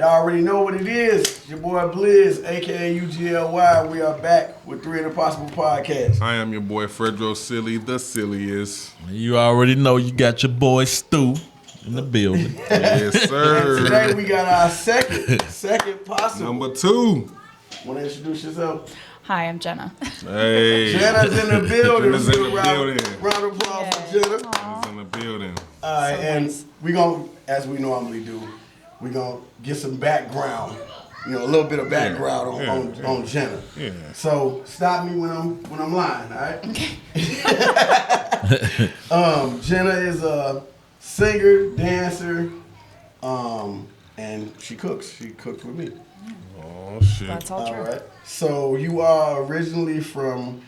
Y'all already know what it is. Your boy Blizz, a.k.a. U.G.L.Y. We are back with 3 Impossible Podcasts. I am your boy Fredrosilly, the silliest. You already know you got your boy Stu in the building. Yes, sir. And today we got our second possible. Number 2. Want to introduce yourself? Hi, I'm Jenna. Hey. Jenna's in the building. Jenna's in the building. Round of applause for Jenna. Jenna's in the building. All right, So and nice. we going to, as we normally do, we going to get some background, a little bit of background on Jenna. Yeah. So stop me when I'm lying, all right? Okay. Jenna is a singer, dancer, and she cooks. She cooked with me. Oh, shit. That's all All true. right. So you are originally from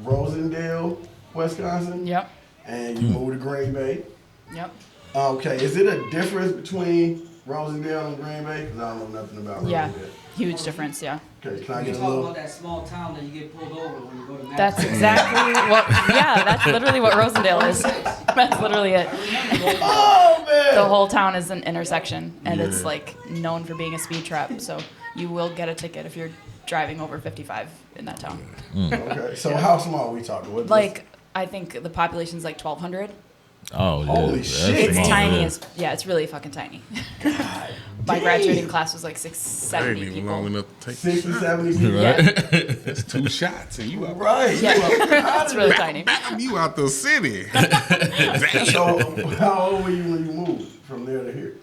Rosendale, Wisconsin? Yep. And you moved to Green Bay? Yep. Okay. Is it a difference between Rosendale and Green Bay? Because I don't know nothing about Rosendale. Yeah. Huge difference, yeah. Okay, can I You get a talk little... about that small town that you get pulled over when you go to That's Madison. exactly what, yeah, that's literally what Rosendale is. That's literally it. Oh, man! The whole town is an intersection, and it's Yeah. like known for being a speed trap, so you will get a ticket if you're driving over 55 in that town. Okay, so how small are we talking? What, Like, I think the population's like 1,200. Oh, yeah. Holy that's shit. It's small, tiny yeah. as, yeah, it's really fucking tiny. God My damn. graduating class was like That ain't 670 even people. long enough to take 60, the shot. 70 people. Yeah, That's 2 shots and you out. Right. Yeah. You are it's really tiny. Bam, you out the city. So how old were you when you moved from there to here?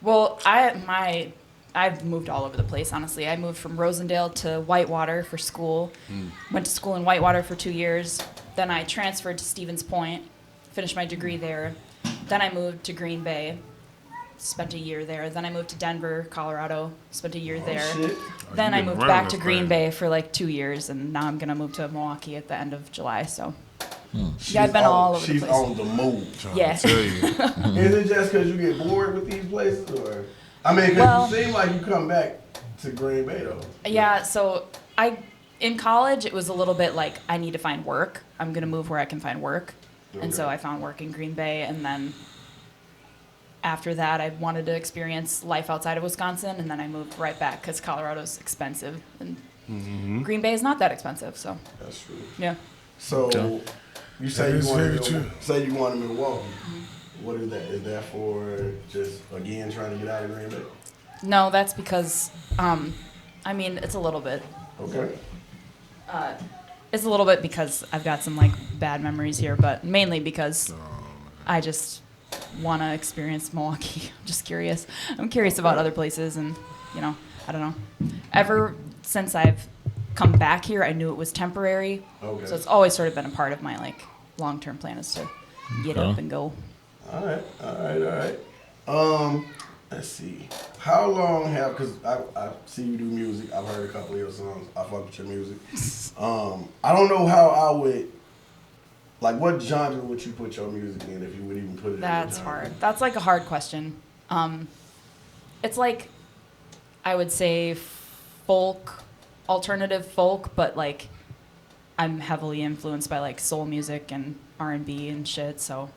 Well, I've moved all over the place, honestly. I moved from Rosendale to Whitewater for school. Went to school in Whitewater for 2 years. Then I transferred to Stevens Point, finished my degree there. Then I moved to Green Bay, spent a year there. Then I moved to Denver, Colorado, spent a year there. Shit. Then you I been moved around back this to Green thing. Bay for like 2 years, and now I'm going to move to Milwaukee at the end of July, so. She's I've been all over the She's place. on the move. Yeah. Tell you. Is it just because you get bored with these places, or? I mean, because Well- you seem like you come back to Green Bay, though. Yeah, so in college, it was a little bit like, I need to find work. I'm going to move where I can find work. And so Okay. I found work in Green Bay, and then after that, I wanted to experience life outside of Wisconsin, and then I moved right back because Colorado's expensive, and Green Bay is not that expensive, so That's true. yeah. So, Okay. you say That you is want very to true. say you want to Milwaukee. What is that? Is that for just again trying to get out of Green Bay? No, that's because, I mean, it's a little bit. Okay. It's a little bit because I've got some like bad memories here, but mainly because I just want to experience Milwaukee. I'm just curious. I'm curious about other places, and I don't know. Ever since I've come back here, I knew it was temporary. Okay. So it's always sort of been a part of my like long-term plan is to get up and go. All right. Let's see. How long have, because I see you do music. I've heard a couple of your songs. I fuck with your music. I don't know how I would, like, what genre would you put your music in if you would even put it That's in a genre? hard. That's like a hard question. It's like, I would say folk, alternative folk, but like I'm heavily influenced by like soul music and R&B and shit, so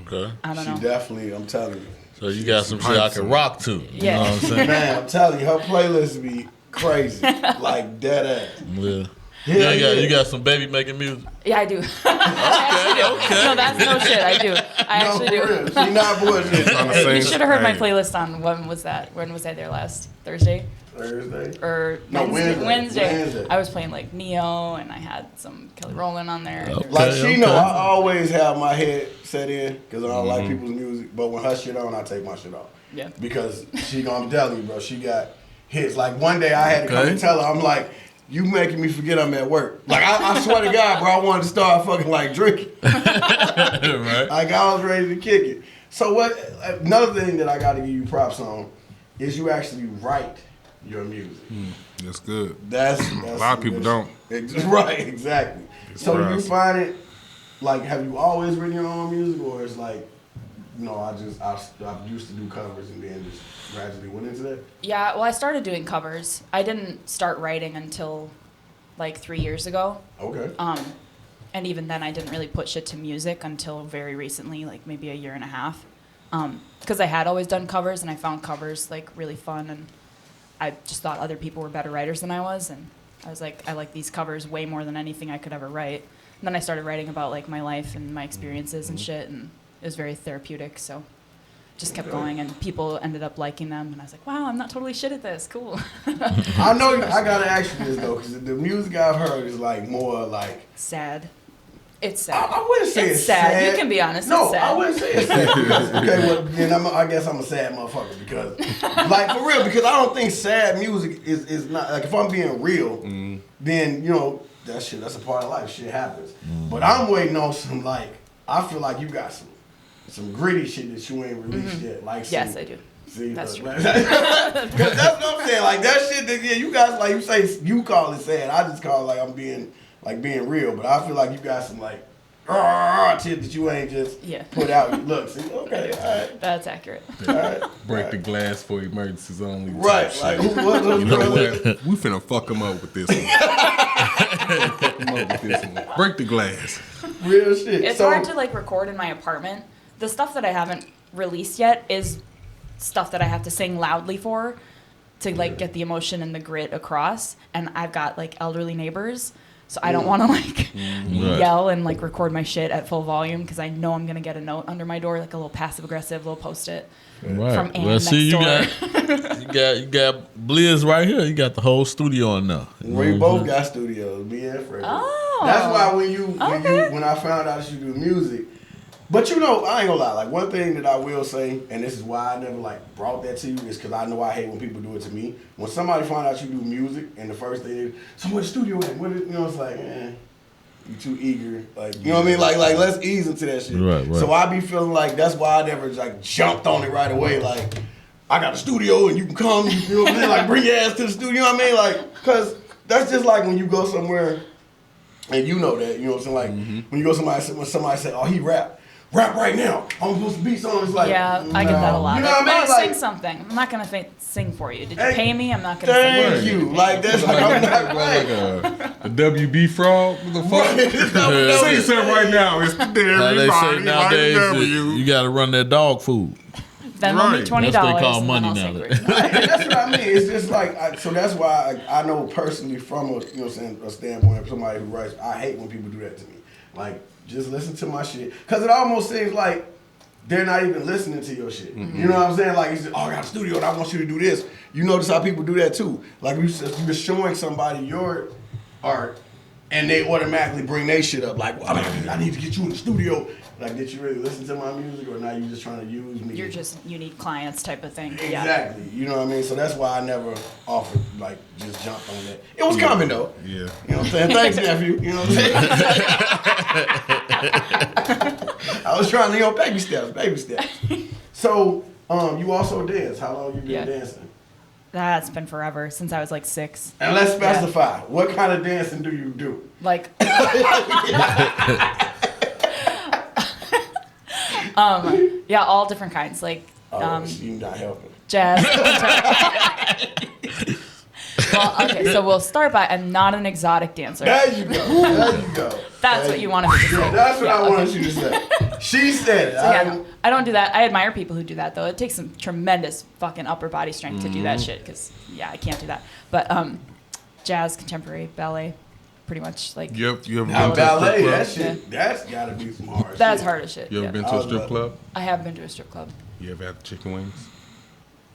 Okay. I don't She know. definitely, I'm telling you. So you got some shit I can rock to. You Yeah. know what I'm saying? Man, I'm telling you, her playlist be crazy. Like, dead ass. Yeah. Yeah, You got some baby making music. Yeah, I do. Okay. No, that's no shit. I do. I actually no, for do. real. She not bullshit. On the You same should have heard my thing. playlist on when was that? When was I there last? Thursday Thursday? or No, Wednesday. Wednesday. I was playing like Neo, and I had some Kelly Rowland on there. Okay. Like, she know okay. I always have my head set in because I don't like people's music. But when her shit on, I take my shit off. Yeah. Because she gonna tell you, bro, she got hits. Like, one day I had to come Okay. and tell her, I'm like, you making me forget I'm at work. Like, I swear to God, bro, I wanted to start fucking, like, drinking. Right. Like, I was ready to kick it. So what? Another thing that I got to give you props on is you actually write your music. That's good. That's A lot of people don't. Right, exactly. So do you Surprise. find it like, have you always written your own music, or it's like, I used to do covers and then just gradually went into that? Yeah, well, I started doing covers. I didn't start writing until like 3 years ago. Okay. And even then, I didn't really put shit to music until very recently, like maybe a year and a half. Because I had always done covers, and I found covers like really fun, and I just thought other people were better writers than I was, and I was like, I like these covers way more than anything I could ever write. And then I started writing about like my life and my experiences and shit, and it was very therapeutic. So just kept going, and people ended up liking them, and I was like, wow, I'm not totally shit at this. Cool. I know. I gotta ask you this though, because the music I've heard is like more like Sad. It's sad. I wouldn't say it's sad. You can be honest. No, it's sad. I wouldn't say it's sad. Because, okay, well, then I guess I'm a sad motherfucker because, like, for real, because I don't think sad music is not, like, if I'm being real, then, you know, that's a part of life. Shit happens. But I'm waiting on some, like, I feel like you got some gritty shit that you ain't released yet. Like, Yes, I do. See, That's true. Because that's what I'm saying. Like, that shit that, yeah, you guys, like, you say, you call it sad. I just call it, like, I'm being real, but I feel like you got some like shit that you ain't just put out. Look, see, okay, all right. That's accurate. All right. Break the glass for emergencies only. Right, like You know what? We finna fuck him up with this one. Fuck him up with this one. Break the glass. Real shit. It's hard to like record in my apartment. The stuff that I haven't released yet is stuff that I have to sing loudly for to like get the emotion and the grit across. And I've got like elderly neighbors. So I don't want to like yell and like record my shit at full volume because I know I'm gonna get a note under my door, like a little passive aggressive little post-it from Ann next door. you got Blizz right here. You got the whole studio on now. We both got studios, me and Fred. Oh, that's why when I found out that you do music. But you know, I ain't gonna lie. Like one thing that I will say, and this is why I never like brought that to you, is because I know I hate when people do it to me. When somebody find out you do music, and the first thing is, so what studio at? What is, you know, it's like, you too eager. Like, you know what I mean? Like let's ease into that shit. Right. So I be feeling like that's why I never like jumped on it right away. Like, I got a studio and you can come. You know what I mean? Like bring your ass to the studio. You know what I mean? Like, cause that's just like when you go somewhere, and you know that. You know what I'm saying? Like when you go when somebody say, oh, he rap right now. I'm supposed to beat something. It's like, yeah, I get that a lot. You know what I mean? Like, sing something. I'm not gonna sing for you. Did you pay me? I'm not gonna thank sing for you. Like that's like I'm not Like right. a WB frog? What the fuck? Say something right now. It's there. How they say Everybody nowadays, like W. you got to run that dog food. Then we'll need $20. That's what they call and money then I'll now. sing for you. And that's what I mean. It's just like so. That's why I know personally from a standpoint of somebody who writes. I hate when people do that to me. Like just listen to my shit because it almost seems like they're not even listening to your shit. Mm-hmm. You know what I'm saying? Like, it's just, I got a studio and I want you to do this. You notice how people do that too. Like, you're showing somebody your art and they automatically bring their shit up. Like, well, I need to get you in the studio. Like, did you really listen to my music or now you just trying to use me? You need clients type of thing. Exactly. You know what I mean? So that's why I never offered, like, just jumped on that. It was coming though. Yeah. You know what I'm saying? Thanks, nephew. You know what I'm saying? I was trying to, baby steps. So, you also dance. How long you been dancing? That's been forever, since I was like 6. And let's specify, what kind of dancing do you do? Like, all different kinds. Like, you're not helping. Jazz. Well, okay, so we'll start by, I'm not an exotic dancer. There you go. That's what you wanted me to say. That's what I wanted you to say. She said it. So I don't do that. I admire people who do that, though. It takes some tremendous fucking upper body strength to do that shit, because, I can't do that. But jazz, contemporary, ballet, pretty much, like... You ever been now, to ballet, a strip that shit, that's gotta be some hard That's shit. hard as shit. You ever been to a strip club? I have been to a strip club. You ever had chicken wings?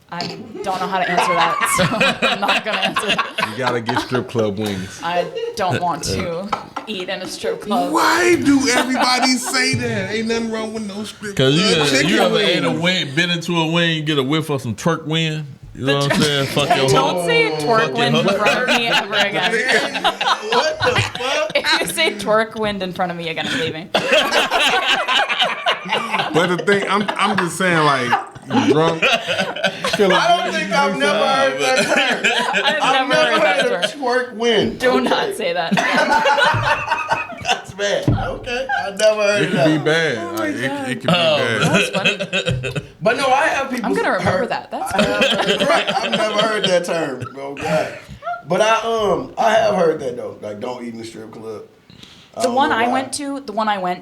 I don't know how to answer that, so I'm not going to answer that. You gotta get strip club wings. I don't want to eat in a strip club. Why do everybody say that? Ain't nothing wrong with no strip club. Because you ever ate a wings. wing, been into a wing, get a whiff of some twerk wind? You know what I'm saying? Fuck your Don't whole... say twerk wind in Fuck front of me ever again. What the fuck? If you say twerk wind in front of me again, I'm leaving. But the thing, I'm just saying, like, you drunk. I don't think I've never heard that term. I've never heard that term. Twerk win. Do not say that. That's bad. Okay, I never heard It that. could be bad. Like, it could be bad. That's funny. But no, I have people. I'm gonna remember that. That's I've never heard that term. Oh God. But I have heard that though. Like, don't eat in the strip club. the one I went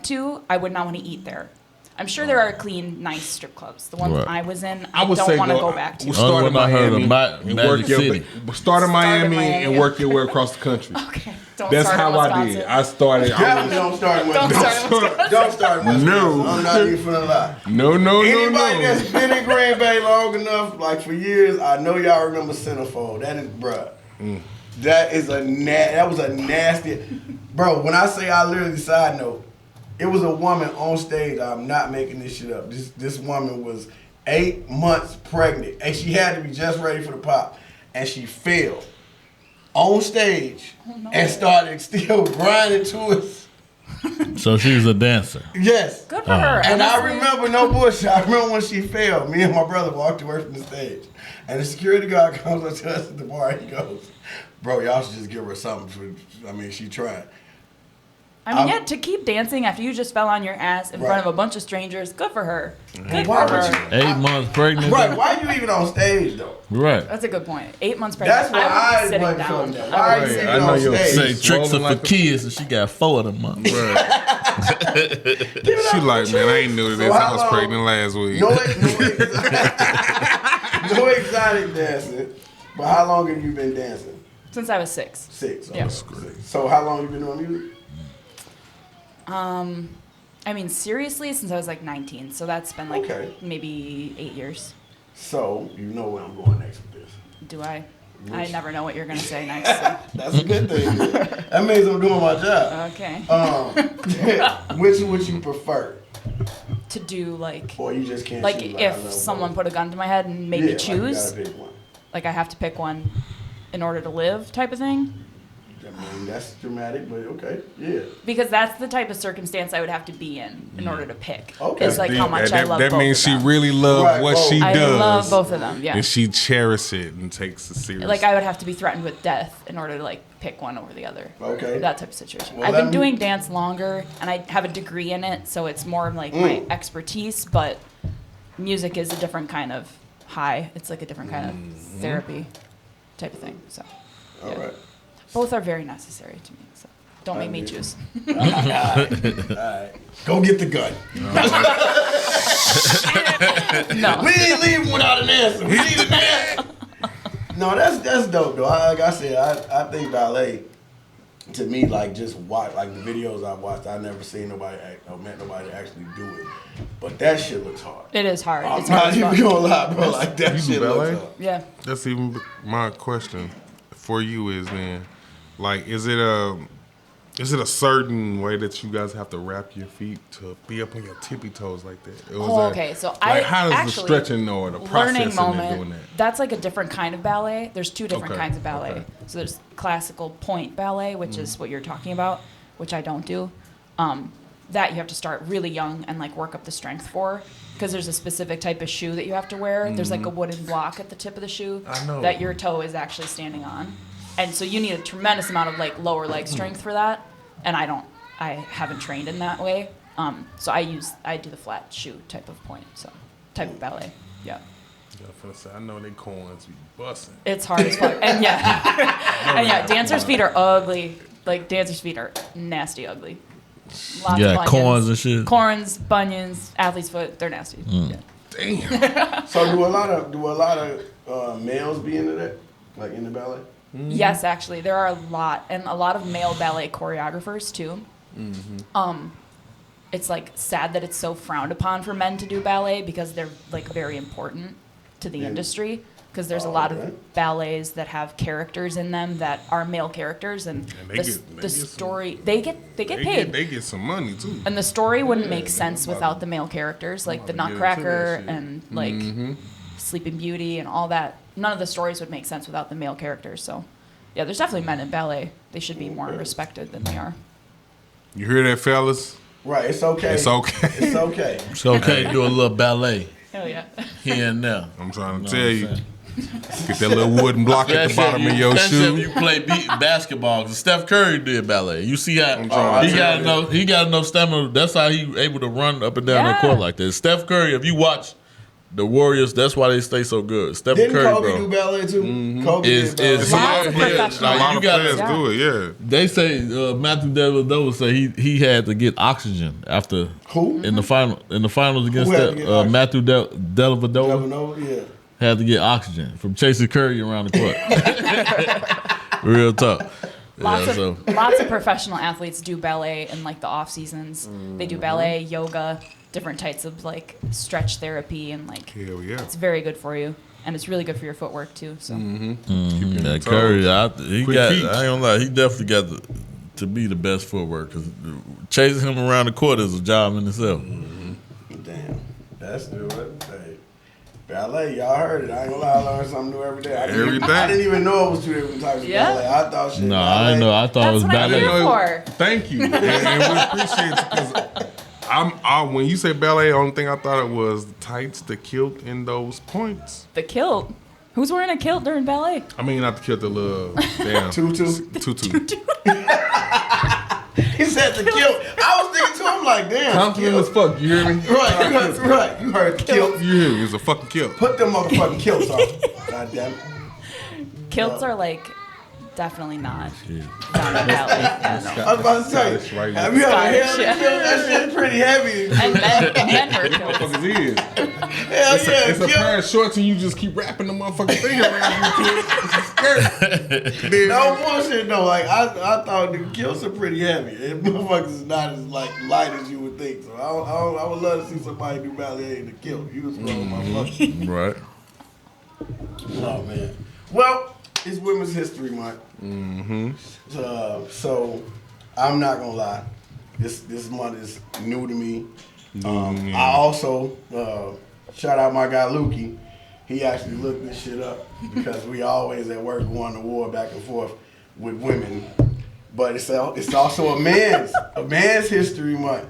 to, I would not want to eat there. I'm sure there are clean, nice strip clubs. The one Right. I was in, I I would don't say want to go back to. We'll start in Only one I heard of Miami and Magic work your City. start in Miami and Miami. work your way across the country. Okay, don't That's start in how I Wisconsin. did. I started. Definitely don't start with Don't start in Wisconsin. Don't start with No. I'm not even finna lie. No. Anybody that's been in Green Bay long enough, like for years, I know y'all remember Centerfold. That is, bruh. That is that was a nasty, bro. When I say I literally side note, it was a woman on stage. I'm not making this shit up. This woman was 8 months pregnant, and she had to be just ready for the pop, and she fell on stage and started still grinding to it. So she was a dancer. Yes. Good for her. And I honestly. remember, no bullshit, I remember when she fell, me and my brother walked away from the stage. And the security guard comes up to us at the bar and he goes, bro, y'all should just give her something. She tried. Yeah, to keep dancing after you just fell on your ass in front of a bunch of strangers, good for her. Good Why for would her. you? 8 months pregnant. Right, why are you even on stage, though? Right. That's a good point. 8 months pregnant. That's why I would be sitting wasn't down. fucking that. Why are you Right, even I know on your stage? Say tricks are Swollen for like a- kids, and she got 4 of them. Months. She like, man, I ain't new to this. So I how was long- pregnant last week. No exotic dancing. But how long have you been dancing? Since I was 6. 6. Yeah. So how long have you been doing music? Seriously, since I was like 19. So that's been like Okay. maybe 8 years. So you know where I'm going next with this. Do I? I never know what you're going to say next. So. That's a good thing. That means I'm doing my job. Okay. Which would you prefer? To do like Or you just can't like choose? I if love someone both. put a gun to my head and made Yeah, me choose, Like you gotta pick one. like I have to pick one in order to live type of thing. I mean, that's dramatic, but okay, yeah. Because that's the type of circumstance I would have to be in order to pick. Okay. It's like how much I love that both means of she them. really loves Right, what both. she I does. love both of them, yeah. And she cherishes it and takes it seriously. Like I would have to be threatened with death in order to like pick one over the other. Okay. That type of situation. Well, I've let been me- doing dance longer and I have a degree in it, so it's more of like my expertise, but music is a different kind of high. It's like a different kind of therapy type of thing. So All yeah. right. Both are very necessary to me. So don't make me choose. All right. Go get the gun. No. We ain't leaving without an answer. We need an answer. No, that's dope though. Like I said, I think ballet, to me, like just watch like the videos I watched. I never seen nobody or met nobody actually do it. But that shit looks hard. It is hard. I'm It's hard not as even fuck. gonna lie, bro. Like that You do shit ballet? looks hard. Yeah. That's even my question for you is then, like, is it a certain way that you guys have to wrap your feet to be up on your tippy toes like that? Or is Oh, that- okay. So like, how does the actually, stretching or the learning processing in moment, doing that? that's like a different kind of ballet. There's two different Okay, kinds of ballet. okay. So there's classical point ballet, which is what you're talking about, which I don't do. That you have to start really young and like work up the strength for, because there's a specific type of shoe that you have to wear. There's like a wooden block at the tip of the shoe I know. that your toe is actually standing on, and so you need a tremendous amount of like lower leg strength for that. And I haven't trained in that way. So I do the flat shoe type of point, so type of ballet. Yeah. Yeah, I'm finna say, I know they coins be busting. It's hard as fuck. And yeah, dancers' feet are ugly. Like dancers' feet are nasty ugly. Lots Yeah, of bunions. corns and shit. Corns, bunions, athlete's foot, they're nasty. Yeah. Damn. So do a lot of males be into that, like in the ballet? Yes, actually, there are a lot of male ballet choreographers too. It's like sad that it's so frowned upon for men to do ballet because they're like very important to the industry. Because there's a lot okay. of ballets that have characters in them that are male characters, and they get some- story they get paid. They get some money too. And the story wouldn't make sense without the male characters, like the about to get into Nutcracker that shit. and like Sleeping Beauty and all that. None of the stories would make sense without the male characters. So, yeah, there's definitely men in ballet. They should be more respected than they are. You hear that, fellas? Right. It's okay. It's okay. It's okay. It's okay to do a little ballet Hell yeah. here and there. I'm trying to You know tell what I'm you. saying? Get that little wooden block at the bottom of your that's shoe. if you play basketball. 'Cause Steph Curry did ballet. You see how trying he to got tell you. enough. He got enough stamina. That's how he able to run up and down the Yeah. court like that. Steph Curry. If you watch the Warriors. That's why they stay so good. Stephen Didn't Curry, Kobe bro. do ballet too? Kobe Is did ballet. Lots of professional A lot you of got- players do it. Yeah. They say Matthew Dellavedova say he had to get oxygen after Who? in the finals against had to get oxygen? Matthew Dellavedova Never know. Yeah. had to get oxygen from chasing Curry around the court. Real tough. Lots of professional athletes do ballet in like the off seasons. They do ballet, yoga, different types of like stretch therapy, and like Hell yeah. it's very good for you, and it's really good for your footwork too. So That Curry, I ain't Quick feet. gonna lie, he definitely got to be the best footwork because chasing him around the court is a job in itself. Damn. That's new. Hey. Ballet, y'all heard it. I ain't gonna lie, I learn something new every day. I didn't even know it was 2 different types of Yeah. ballet. I thought shit. No, ballet. I didn't know. I thought it was That's what I'm ballet. here for. Thank you, and we appreciate you because when you say ballet, the only thing I thought it was the tights, the kilt, and those points. the kilt. Who's wearing a kilt during ballet? I mean, not the kilt, the little damn Tutu. tutu. He said the kilt. I was thinking too. I'm like, damn. Confident as fuck. You hear me? Right. You heard the kilt. You hear me? It's a fucking kilt. Put them motherfucking kilts on. God damn it. Kilts are like definitely not down in ballet. Yeah, no. I was about to say, Scottish, right? have you ever held Scottish, a yeah. kilt? That shit's pretty heavy. And men wear kilts. Motherfuckers is. Hell yeah, It's a kilt. pair of shorts and you just keep wrapping the motherfucking thing around your kid. It's a skirt. Then- No bullshit though. Like I thought the kilts are pretty heavy. And motherfuckers is not as like light as you would think. So I would love to see somebody do ballet in the kilt. You was throwing my fucking. Right. Oh man. Well, it's Women's History Month. So I'm not gonna lie. This month is new to me. I also shout out my guy Lukey. He actually looked this shit up because we always at work going to war back and forth with women. But it's also a man's history month.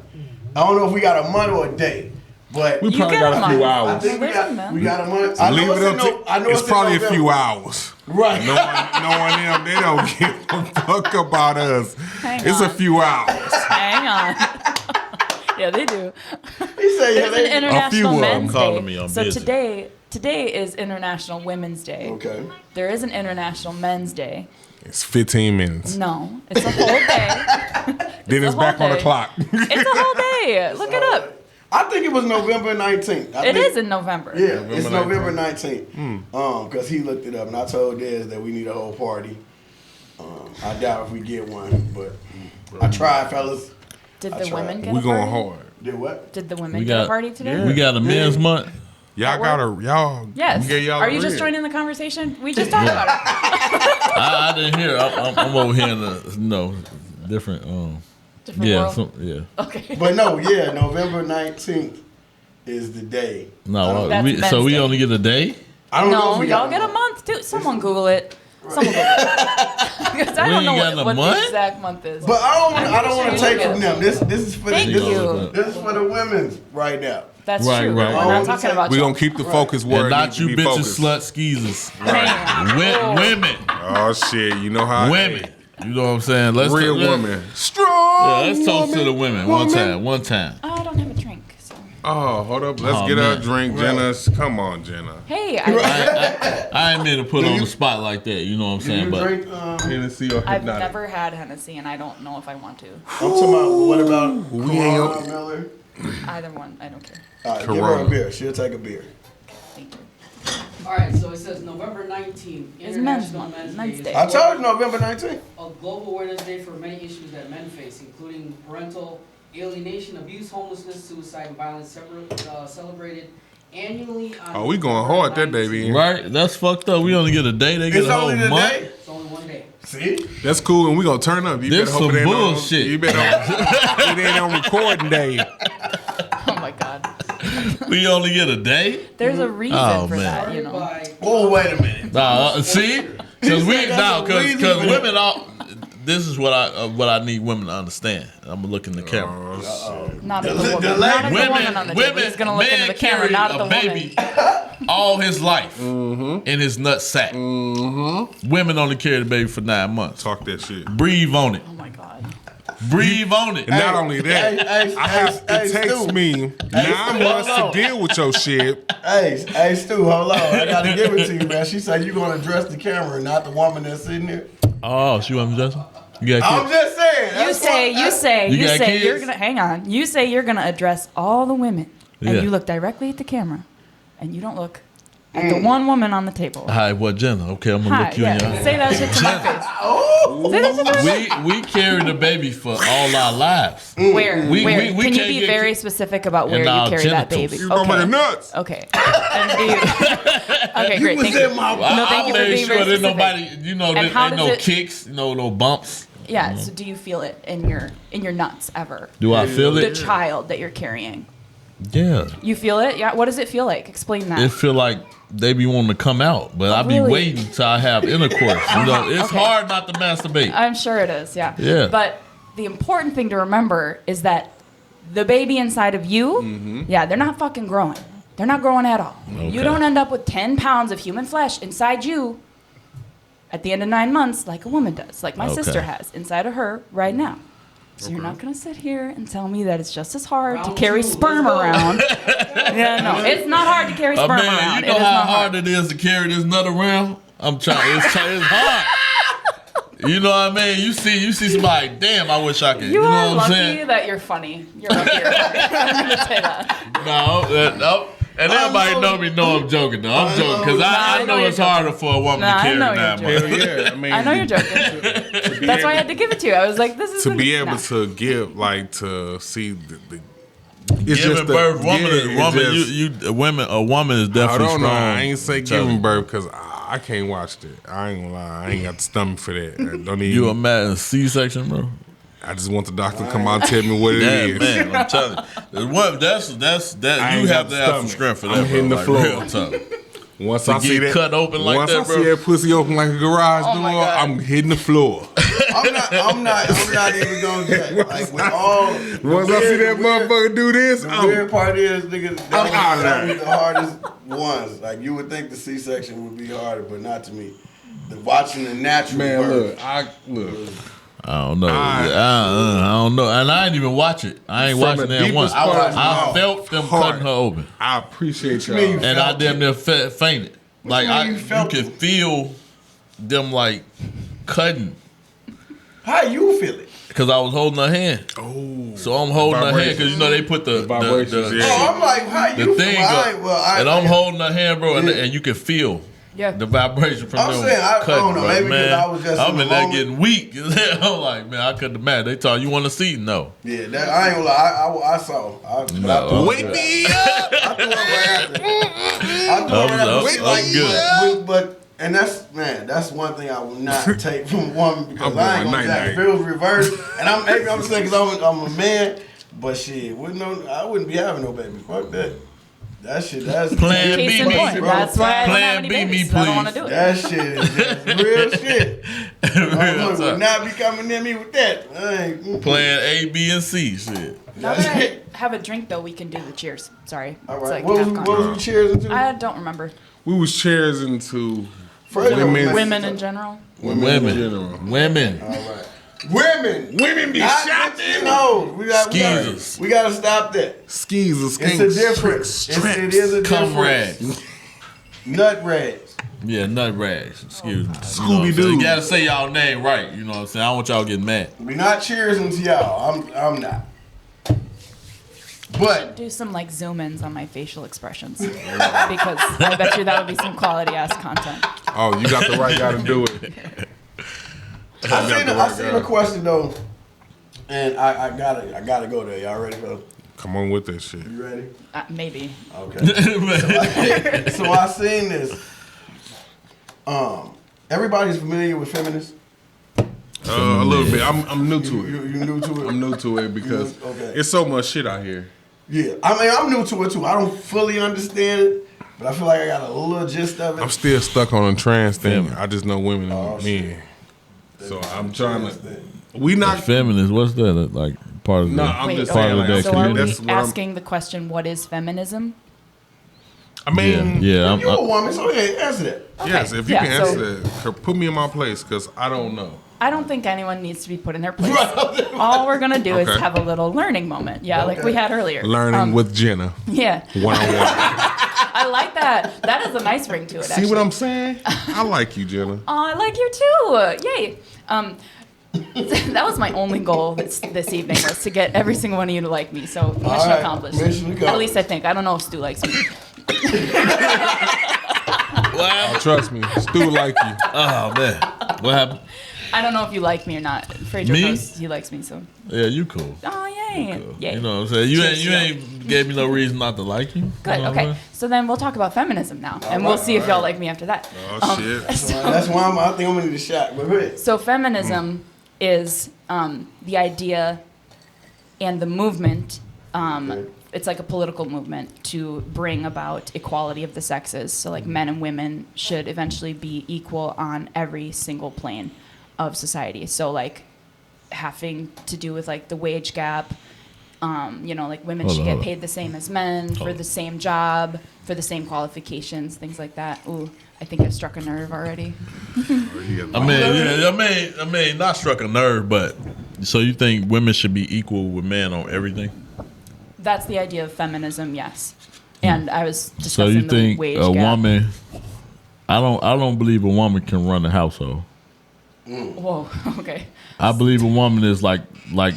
I don't know if we got a month or a day, but We You probably get got a a few month. I hours. think we Listen, man. got a month. I Leave know it it's up in I know it's in probably a November. few hours. Right. No one them, they don't give a fuck about us. Hang It's a on. few hours. Hang on. Yeah, they do. He said, yeah, There's an they, International of them Men's calling Day. me, I'm So busy. today is International Women's Day. okay. There is an International Men's Day. It's 15 minutes. No, it's a whole day. Then it's a back whole on the day. clock. It's a whole day. Look it up. I think it was November 19th. It is in November. Yeah, it's November 19th. Because he looked it up, and I told Dez that we need a whole party. I doubt if we get one, but I tried, fellas. Did I the tried. women get We a going party? hard. Did what? Did the women We get got- a party today? We got a men's month. Y'all y'all. Yes. We gave y'all Are the you just red. joining the conversation? We just talked about it. I didn't hear. I'm over here in the different. Different Yeah, world. yeah. Okay. But no, yeah, November 19th is the day. No, That's we, so Men's we Day. only get a day. I don't know No, if we y'all got get a month too. Someone Google it. Someone Google it. Because I We don't ain't got know a what the month? exact month is. But I don't want to sure you take do from get them. This is for Thank this, you. This is for the women's right now. That's Right, true. right, We're right. not talking about We y'all. gonna keep the focus where And it not needs to you be bitches, focused. slut, skeezers. Damn. Women, Oh shit! You know how women. You know what I'm saying? Let's real let's- woman, strong. Yeah, let's toast to woman, the women woman. one time. Oh, I don't have a drink. So. Oh, hold up. Let's Oh, get our man. drink, Jenna. Come on, Jenna. Hey, I ain't mean to put on the spot like that. You know what I'm Do saying? you But drink? Hennessy or I've Hypnotic? never had Hennessy, and I don't know if I want to. I'm talking about what about We ain't Corona, up- Miller? Either one, I don't care. All right, give her Corona. a beer. She'll take a beer. Thank you. All right, so it says November 19th, It's Men's International Month, Men's Men's Day. Day. I told you November 19th. A global awareness day for many issues that men face, including parental alienation, abuse, homelessness, suicide, and violence, celebrated annually on Oh, we going November hard that day, 19th. man. right, that's fucked up. We only get a day. They get It's a whole only the month. day. It's only one day. See? That's cool, and we gonna turn up. You This better hope some it ain't bullshit. On, you better it ain't on recording day. Oh my God. We only get a day. There's a reason Oh, for man. that, Started you know. by Oh, wait a minute. See, because we said that's now a because reason. women all. This is what I need women to understand. I'm gonna look in the camera. Not at The the woman. lady- Not at the Women, woman on the table. He's gonna look into man the camera, carried not at the a baby all his life in his nut sack. Women only carry the baby for 9 months. Talk that shit. Breathe on it. Oh my God. Breathe on it. And not only that, it takes Stu. me 9 months to hold on. deal with your shit. Hey, Stu, hold on. I gotta give it to you, man. She said you gonna address the camera, not the woman that's sitting there. Oh, she wasn't dressing? You got I'm kids? just saying. You that's say what- you got say kids? you're gonna hang on. You say you're gonna address all the women, and Yeah. you look directly at the camera, and you don't look at the one woman on the table. Hi, what gender? Okay, I'm gonna Hi, look you in your yeah. eye. Say that shit to my face. Say that shit to my face. We carry the baby for all our lives. Where? We Where? can't Can you be get very specific about where in you our carry that genitals. baby? You know my nuts. Okay. And do you, okay, great. Thank you. No, thank you for I made being sure very there's specific. nobody, there And how ain't does no it- kicks, no bumps. Yeah. So do you feel it in your nuts ever? Do I feel The it? child that you're carrying. Yeah. You feel it? Yeah. What does it feel like? Explain that. It feel like they be wanting to come out, but I be really? waiting till I have intercourse. It's Okay. hard not to masturbate. I'm sure it is, yeah. Yeah. But the important thing to remember is that the baby inside of you, yeah, they're not fucking growing. They're not growing at all. Okay. You don't end up with 10 pounds of human flesh inside you at the end of 9 months like a woman does, like my Okay. sister has inside of her right now. So you're not going to sit here and tell me that it's just as hard to Round carry two, sperm let's go. around. Yeah, no, it's not hard to carry sperm Man, around. you know It is how not hard it is to carry this nut around? I'm trying. It's hard. You know what I mean? You see somebody. Damn, I wish I could. You know are what I'm lucky saying? that you're funny. You're lucky you're funny. I'm going to say that. No. And everybody know I'm joking though. I'm joking because I know you're it's harder for a woman Nah, to I carry know you're 9 joking. months. Hell yeah. I mean, I know you're joking. That's why I had to give it to you. I was like, this is to be able to give, like, to see the it's Giving the- birth, yeah, a woman is I definitely don't know. strong. I ain't say Tell giving me. birth because I can't watch that. I ain't gonna lie. I ain't got the stomach for that. I don't even. You a mad C-section, bro? I just want the doctor to come out and tell me what it Yeah, is. man, I'm telling you. That's I you ain't have got to the have some stomach. strength for I'm that, hitting bro. the floor. Real tough. Once To I see get that cut open like once that, I bro. see that pussy open like a garage door, God. I'm hitting the floor. I'm not even gonna check. Like with all. Once I see that motherfucker do this, The I'm weird part is, nigga, I'm out of that there. was the hardest ones. Like you would think the C-section would be harder, but not to me. Watching the natural man. birth. Look. I don't know. I don't know. And I ain't even watch it. I ain't From watching the that one. deepest part of I my felt them heart. cutting her open. I appreciate you mean y'all. you And I felt damn near fainted. Like you mean you you felt could it? feel them like cutting How you feel it? because I was holding her hand. Oh, So I'm holding her hand because they put the vibrations, the, yeah. Oh, I'm like, how you the feel? thing I and I'm holding her hand, bro, Yeah. and you can feel Yeah. the vibration from I'm them saying, I cutting, don't know, bro. maybe because man. I was just I'm in the in there moment. getting weak. I'm like, man, I couldn't imagine. They told you want to see? No. Yeah, that I ain't gonna lie. I saw. No. wake me up. I threw up right after. I threw up right after. I'm good. But and that's one thing I will not take from a woman because I'm I ain't going gonna jack. night-night. If it was reversed, and I'm saying because I'm a man, but shit, I wouldn't be having no baby. Fuck that. That shit, that's Plan Case B in me, point. bro. That's why I don't Plan have any B me, babies. 'Cause I don't want to please. do it. That shit is just real shit. Real Motherfucker tough. would not be coming near me with that. I ain't, Playing A, B, and C shit. Now that I have a drink, though, we can do the cheers. Sorry. All It's right. like half What gone. was we cheers into? I don't remember. We was cheers into Fredo women- was- Women in general. women in general. Women. All right. Women. Women be Not shot bitches, in. no. Skeezers. We gotta stop that. Skeezers, It's a difference. It is a Cum difference. rags. Nut rags. Yeah, nut rags. Excuse me. Scooby-Doo. You gotta say y'all name right. You know what I'm saying? I don't want y'all getting mad. We not cheersing to y'all. I'm not. But Do some like zoom ins on my facial expressions because I bet you that would be some quality ass content. Oh, you got the right guy to do it. I seen a question though, and I gotta go there. Y'all ready for? Come on with that shit. You ready? Maybe. Okay. So I seen this. Everybody's familiar with feminists. A little bit. I'm new to it. You new to it? I'm new to it because Okay. it's so much shit out here. Yeah, I mean, I'm new to it too. I don't fully understand it, but I feel like I got a little gist of it. I'm still stuck on a trans thing. Feminine. I just know women Oh, and men. So I'm trying to. We Not not. feminist. What's that? Like part of No, the I'm Wait, just part saying. of Like, that so are we community. that's what I'm- asking the question, what is feminism? I mean, Yeah, You a woman, so yeah, answer that. Okay. Yes, if you Yeah, can so- answer that, put me in my place because I don't know. I don't think anyone needs to be put in their place. All we're gonna do is Okay. have a little learning moment. Yeah, like we had earlier. Learning with Jenna, Yeah, 101. I like that. That is a nice ring to it. See what I'm saying? I like you, Jenna. Oh, I like you too. Yay. That was my only goal this evening, was to get every single one of you to like me. So mission right, accomplished. mission accomplished. At least I think. I don't know if Stu likes me. Oh, trust me, Stu like you. Oh man, what happened? I don't know if you like me or not. Fredro Me? knows he likes me, so. Yeah, you cool. Oh, yay. Yay. You know what I'm saying? You Cheers, ain't gave me no reason not to like you. Good. You know what Okay. I'm So then we'll talk about feminism now, and we'll see if y'all like me after that. Oh shit. That's why I think I'm gonna need a shot. But go ahead. So feminism is the idea and the movement. It's like a political movement to bring about equality of the sexes. So like men and women should eventually be equal on every single plane of society. So like having to do with like the wage gap. Like women should get paid the same as men for the same job, for the same qualifications, things like that. Ooh, I think I've struck a nerve already. I mean, not struck a nerve, but so you think women should be equal with men on everything? That's the idea of feminism, yes. And I was So discussing you think the wage a gap. woman? I don't believe a woman can run a household. Whoa, okay. I believe a woman is like I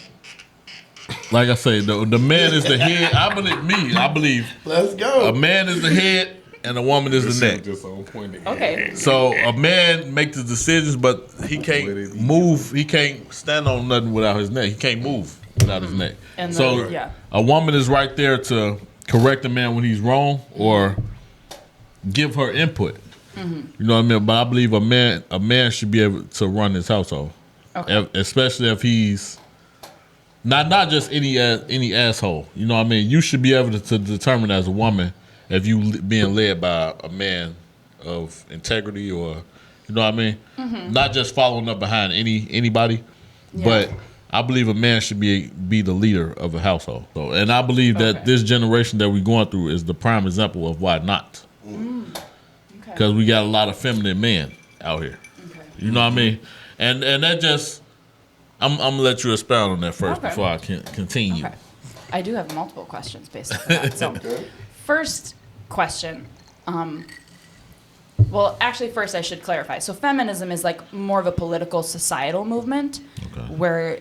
say, the man is the head. I believe Let's go. a man is the head and a woman is the neck. Just on point. Okay. So a man makes the decisions, but he can't move. He can't stand on nothing without his neck. He can't move without his neck. And So then, yeah. a woman is right there to correct a man when he's wrong or give her input. You know what I mean? But I believe a man should be able to run his household, especially if he's not just any asshole. You know what I mean? You should be able to determine as a woman if you being led by a man of integrity or, you know what I mean? Not just following up behind anybody, but I believe a man should be the leader of a household. So, and I believe that this generation that we're going through is the prime example of why not. Because we got a lot of feminine men out here. Okay. You know what I mean? And that just, I'm gonna let you expound on that first Okay. before I can continue. Okay. I do have multiple questions based on that. So, first question. Well, actually, first I should clarify. So, feminism is like more of a political, societal movement where,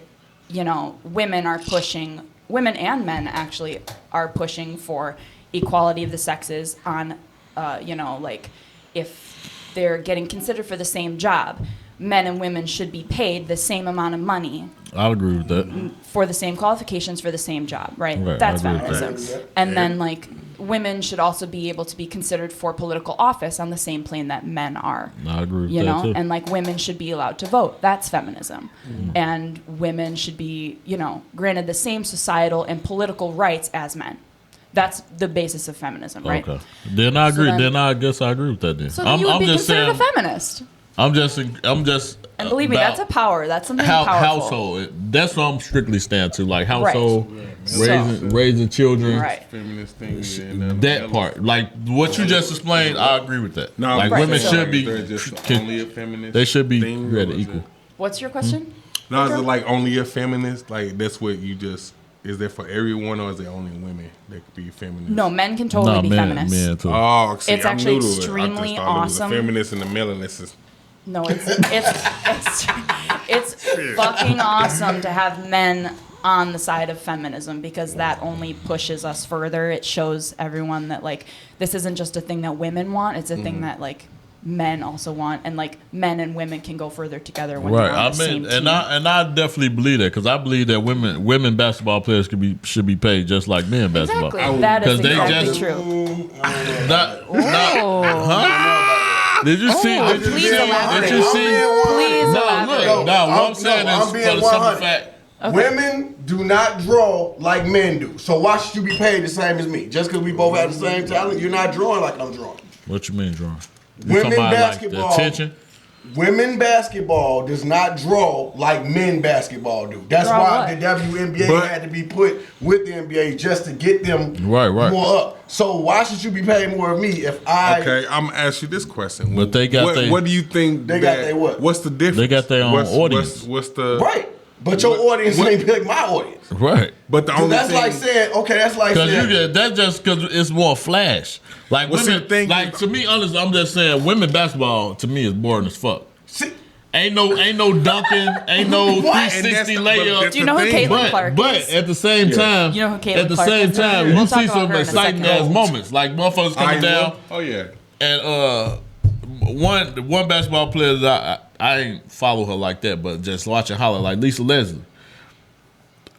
women and men actually are pushing for equality of the sexes on, like if they're getting considered for the same job, men and women should be paid the same amount of money I'll agree with that. for the same qualifications for the same job, right? Right, That's I agree with feminism. And then like women should also be able to be considered for political office on the same plane that men are. I agree with You that know, too. and like women should be allowed to vote. That's feminism. And women should be, granted the same societal and political rights as men. That's the basis of feminism, right? Okay. Then I agree. then- then I guess I agree with that. Then So then you would be considered a feminist. I'm just. And believe me, about that's a power. That's something powerful. household. That's what I'm strictly stand to. Like household, Right. raising children. Right. Feminist thing. And That part, like what you just explained, I agree with that. No, like right. women So- should be. just can- only a feminist. They should be thing, created or is equal. it- What's your question? No, is it like only a feminist? Like that's what you just. Is that for everyone, or is it only women that could be feminist? No, men can totally be feminists. men too. Oh, see, It's I'm actually new to it. I extremely just thought awesome. It was a feminist and the melaninist is. No, it's fucking awesome to have men on the side of feminism because that only pushes us further. It shows everyone that like this isn't just a thing that women want; it's a thing that like men also want, and like men and women can go further together when Right, they're on the same team. and I definitely believe that because I believe that women basketball players should be paid just like men basketball. Exactly, that is 'Cause they exactly just- true. Did you see? Oh, Did you please see? elaborate. Did you see? Please No, elaborate. look. No, what I'm saying I'm is being for the simple 100. fact. Women do not draw like men do. So why should you be paid the same as me? Just because we both have the same talent, you're not drawing like I'm drawing. What you mean, John? Women basketball. Like the attention. women basketball does not draw like men basketball do. That's Draw why what? the WNBA had to be put with the NBA just to get them Right. more up. So why should you be paying more of me if I? Okay, I'm gonna ask you this question. But they got what do you think? They got they what? What's the difference? They got their own audience. What's the Right, but your audience ain't like my audience. Right. But the So only that's thing, like saying, okay, that's like Because saying, that's just because it's more flash. Like Well, see, women, the thing like is- to me, honestly, I'm just saying, women basketball to me is boring as fuck. see, Ain't no dunking, ain't no What? 360 And that's the- layup. Do you know who thing. Caitlin Clark But is? at the same time, You know who Caitlin at the Clark same is? time, We'll you talk see about some her in a exciting second. ass moments, like motherfuckers coming down. Oh yeah. And one basketball player that I ain't follow her like that, but just watching holler like Lisa Leslie,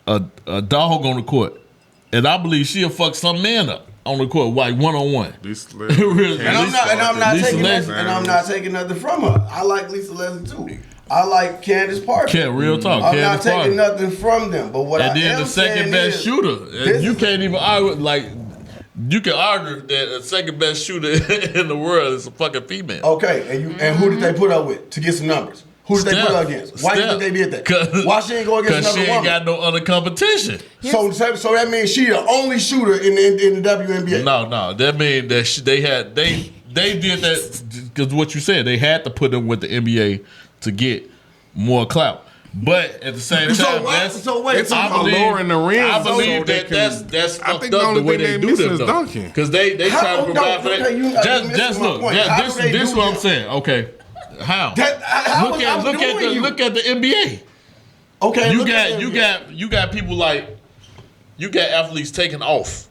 a dog on the court, and I believe she'll fuck some man up on the court, like 1-on-1. Really? and I'm not Lisa taking Leslie. nothing, and I'm not taking nothing from her. I like Lisa Leslie too. I like Candace Parker. Real talk. I'm Candace not taking Parker. nothing from them. But what And I then am the second saying best is, shooter. this You is- can't even argue like you can argue that the second best shooter in the world is a fucking female. Okay, and who did they put up with to get some numbers? Who did they put up against? Why do you think they did that? Why she ain't go against Because another she ain't woman? got no other competition. So that means she the only shooter in the WNBA. No, that means that they did that because what you said, they had to put them with the NBA to get more clout. But at the same So time, why- that's so wait, It's about lowering the rims. I believe so they that can- that's I fucked think the up only the way thing they they do missing this is though. dunking. Because they How- try to provide for okay, that. you missing Just my look, point. How this do they this do what I'm that? saying. Okay, how? I Look was at doing you. look at the NBA. Okay, You look at got them. you got people like you got athletes taking off.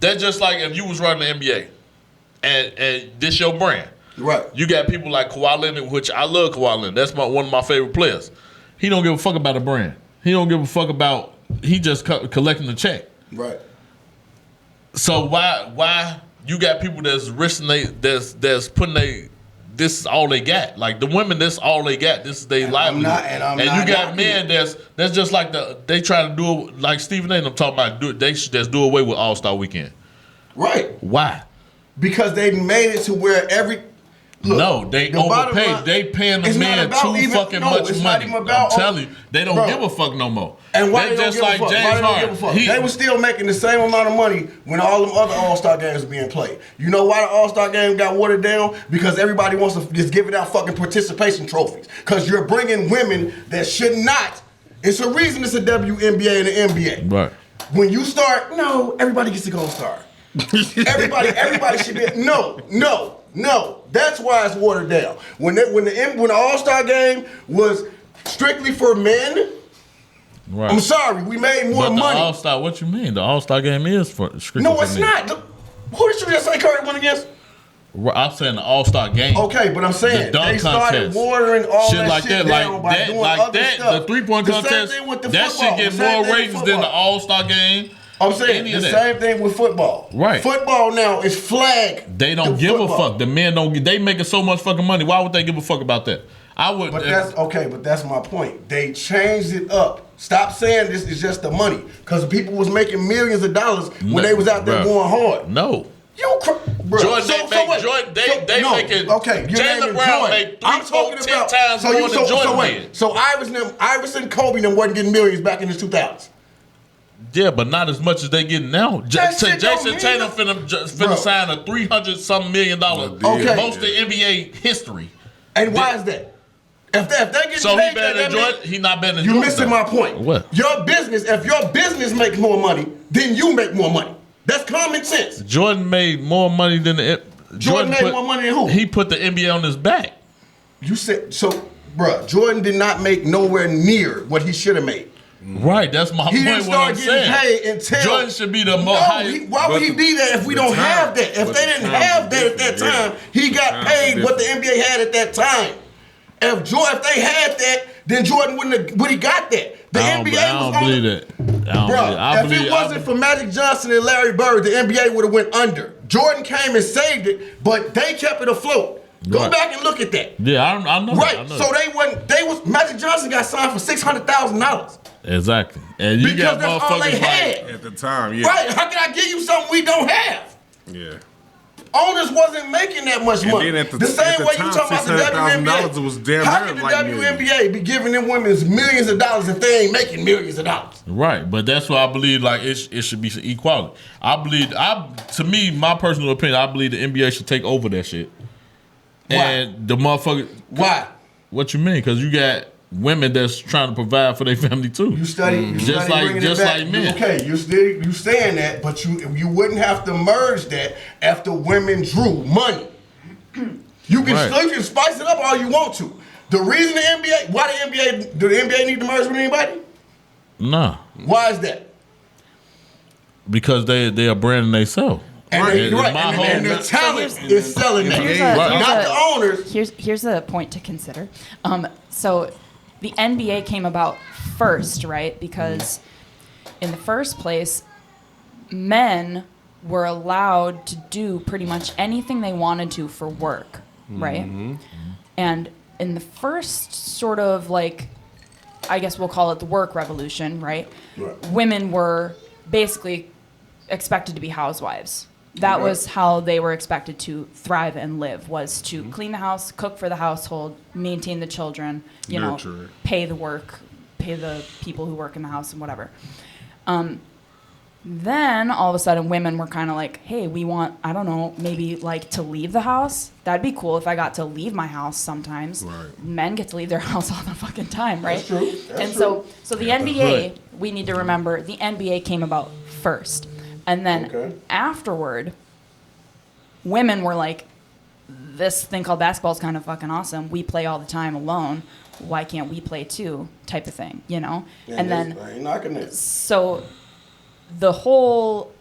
That's just like if you was running the NBA and this your brand. Right. You got people like Kawhi Leonard, which I love Kawhi Leonard. That's one of my favorite players. He don't give a fuck about a brand. He don't give a fuck about. He just collecting the check. Right. So why you got people that's risking that's putting this is all they got. Like the women, that's all they got. This is their livelihood. I'm and not you got knocking men that's just like they try to do it like Stephen A. I'm talking about. They should just do away with All-Star Weekend. Right. Why? Because they made it to where No, they the bottom overpaid. line- They paying the it's not man about too even- fucking no, much it's not money. even about- I'm telling you, they don't Bro. give a fuck no more. And why they they don't just give like a fuck? James Why they don't give a Harden. fuck? They were still making the same amount of money when all them other All-Star games were being played. You know why the All-Star game got watered down? Because everybody wants to just give it out fucking participation trophies. Because you're bringing women that should not. It's a reason it's a WNBA and an NBA. Right. When you start, no, everybody gets to go star. everybody should be. No. That's why it's watered down. When the All-Star game was strictly for men, Right. I'm sorry, we made more But the money. All-Star, what you mean? The All-Star game is for strictly No, for it's men. not. Who did you just say Curry won against? I'm saying the All-Star game. Okay, but I'm saying The dunk they started contest. watering all Shit that like shit that, down like by that, doing like other that. stuff. The three-point The same contest. thing with the That football. shit get The same more thing with ratings than the football. All-Star game. I'm saying Any the of that. same thing with football. Right. Football now is flagged. They don't to give football. a fuck. The men don't. They making so much fucking money. Why would they give a fuck about that? I would. But that's okay. But that's my point. They changed it up. Stop saying this is just the money, because people was making millions of dollars when they was out there Bruh. going hard. No. Bro. Jordan, they making. Okay, you're Jaylen naming Brown Jordan. made I'm 3, 4, talking 10 about times more than Jordan did. So Iverson, Kobe, them wasn't getting millions back in the 2000s. Yeah, but not as much as they getting now. That shit don't Jason mean Tatum nothing. finna Bro. sign a $300-something million, Okay. most of NBA history. And why is that? If they get So paid he better than that Jordan. means He not better than you're Jordan. missing my point. What? If your business makes more money, then you make more money. That's common sense. Jordan made more money than the. Jordan made more money than who? He put the NBA on his back. You said so, bruh. Jordan did not make nowhere near what he should have made. Right, that's my He point. didn't What I'm start getting saying. paid until Jordan should be the No, most high. why would he be there if we don't have that? If but they the didn't times have are that at that different, yeah. time, he The got times paid are what the NBA had at that time. If they had that, then Jordan would he got that. The NBA I was don't on believe the, that. I don't believe. I Bro, if believe. it wasn't for Magic Johnson and Larry Bird, the NBA would have went under. Jordan came and saved it, but they kept it afloat. Go Right. back and look at that. Yeah, I know. Right. That, I know So that. Magic Johnson got signed for $600,000. Exactly. And you Because got that's all they motherfuckers had. like. At the time, yeah. Right. How can I give you something we don't have? Yeah. Owners wasn't making that much money. And then at the the same way time, you talking about the $600,000 WNBA. was damn How near can the like WNBA be giving them women millions of dollars if they ain't making millions of dollars? Right, but that's why I believe like it should be equality. To me, my personal opinion, I believe the NBA should take over that shit. Why? And the motherfucker. Why? What you mean? Because you got women that's trying to provide for their family too. You study just bringing it back. like men. Okay, you saying that, but you wouldn't have to merge that after women drew money. You can spice it up all you want to. The reason the NBA, do the NBA need to merge with anybody? Nah. Why is that? Because they are branding themselves. And the talent is selling that. Not the owners. Here's a point to consider. So the NBA came about first, right? Because in the first place, men were allowed to do pretty much anything they wanted to for work, right? Mm-hmm. And in the first sort of like, I guess we'll call it the work revolution, right? Women were basically expected to be housewives. That was how they were expected to thrive and live, was to clean the house, cook for the household, maintain the children, pay the work, pay the people who work in the house and whatever. Then all of a sudden women were kind of like, hey, we want, I don't know, maybe like to leave the house. That'd be cool if I got to leave my house sometimes. Right. Men get to leave their house all the fucking time, right? That's true. That's true. So the NBA, we need to remember, the NBA came about first. And then afterward, women were like, this thing called basketball is kind of fucking awesome. We play all the time alone. Why can't we play too? Type of thing, And then, I ain't knocking it. So the whole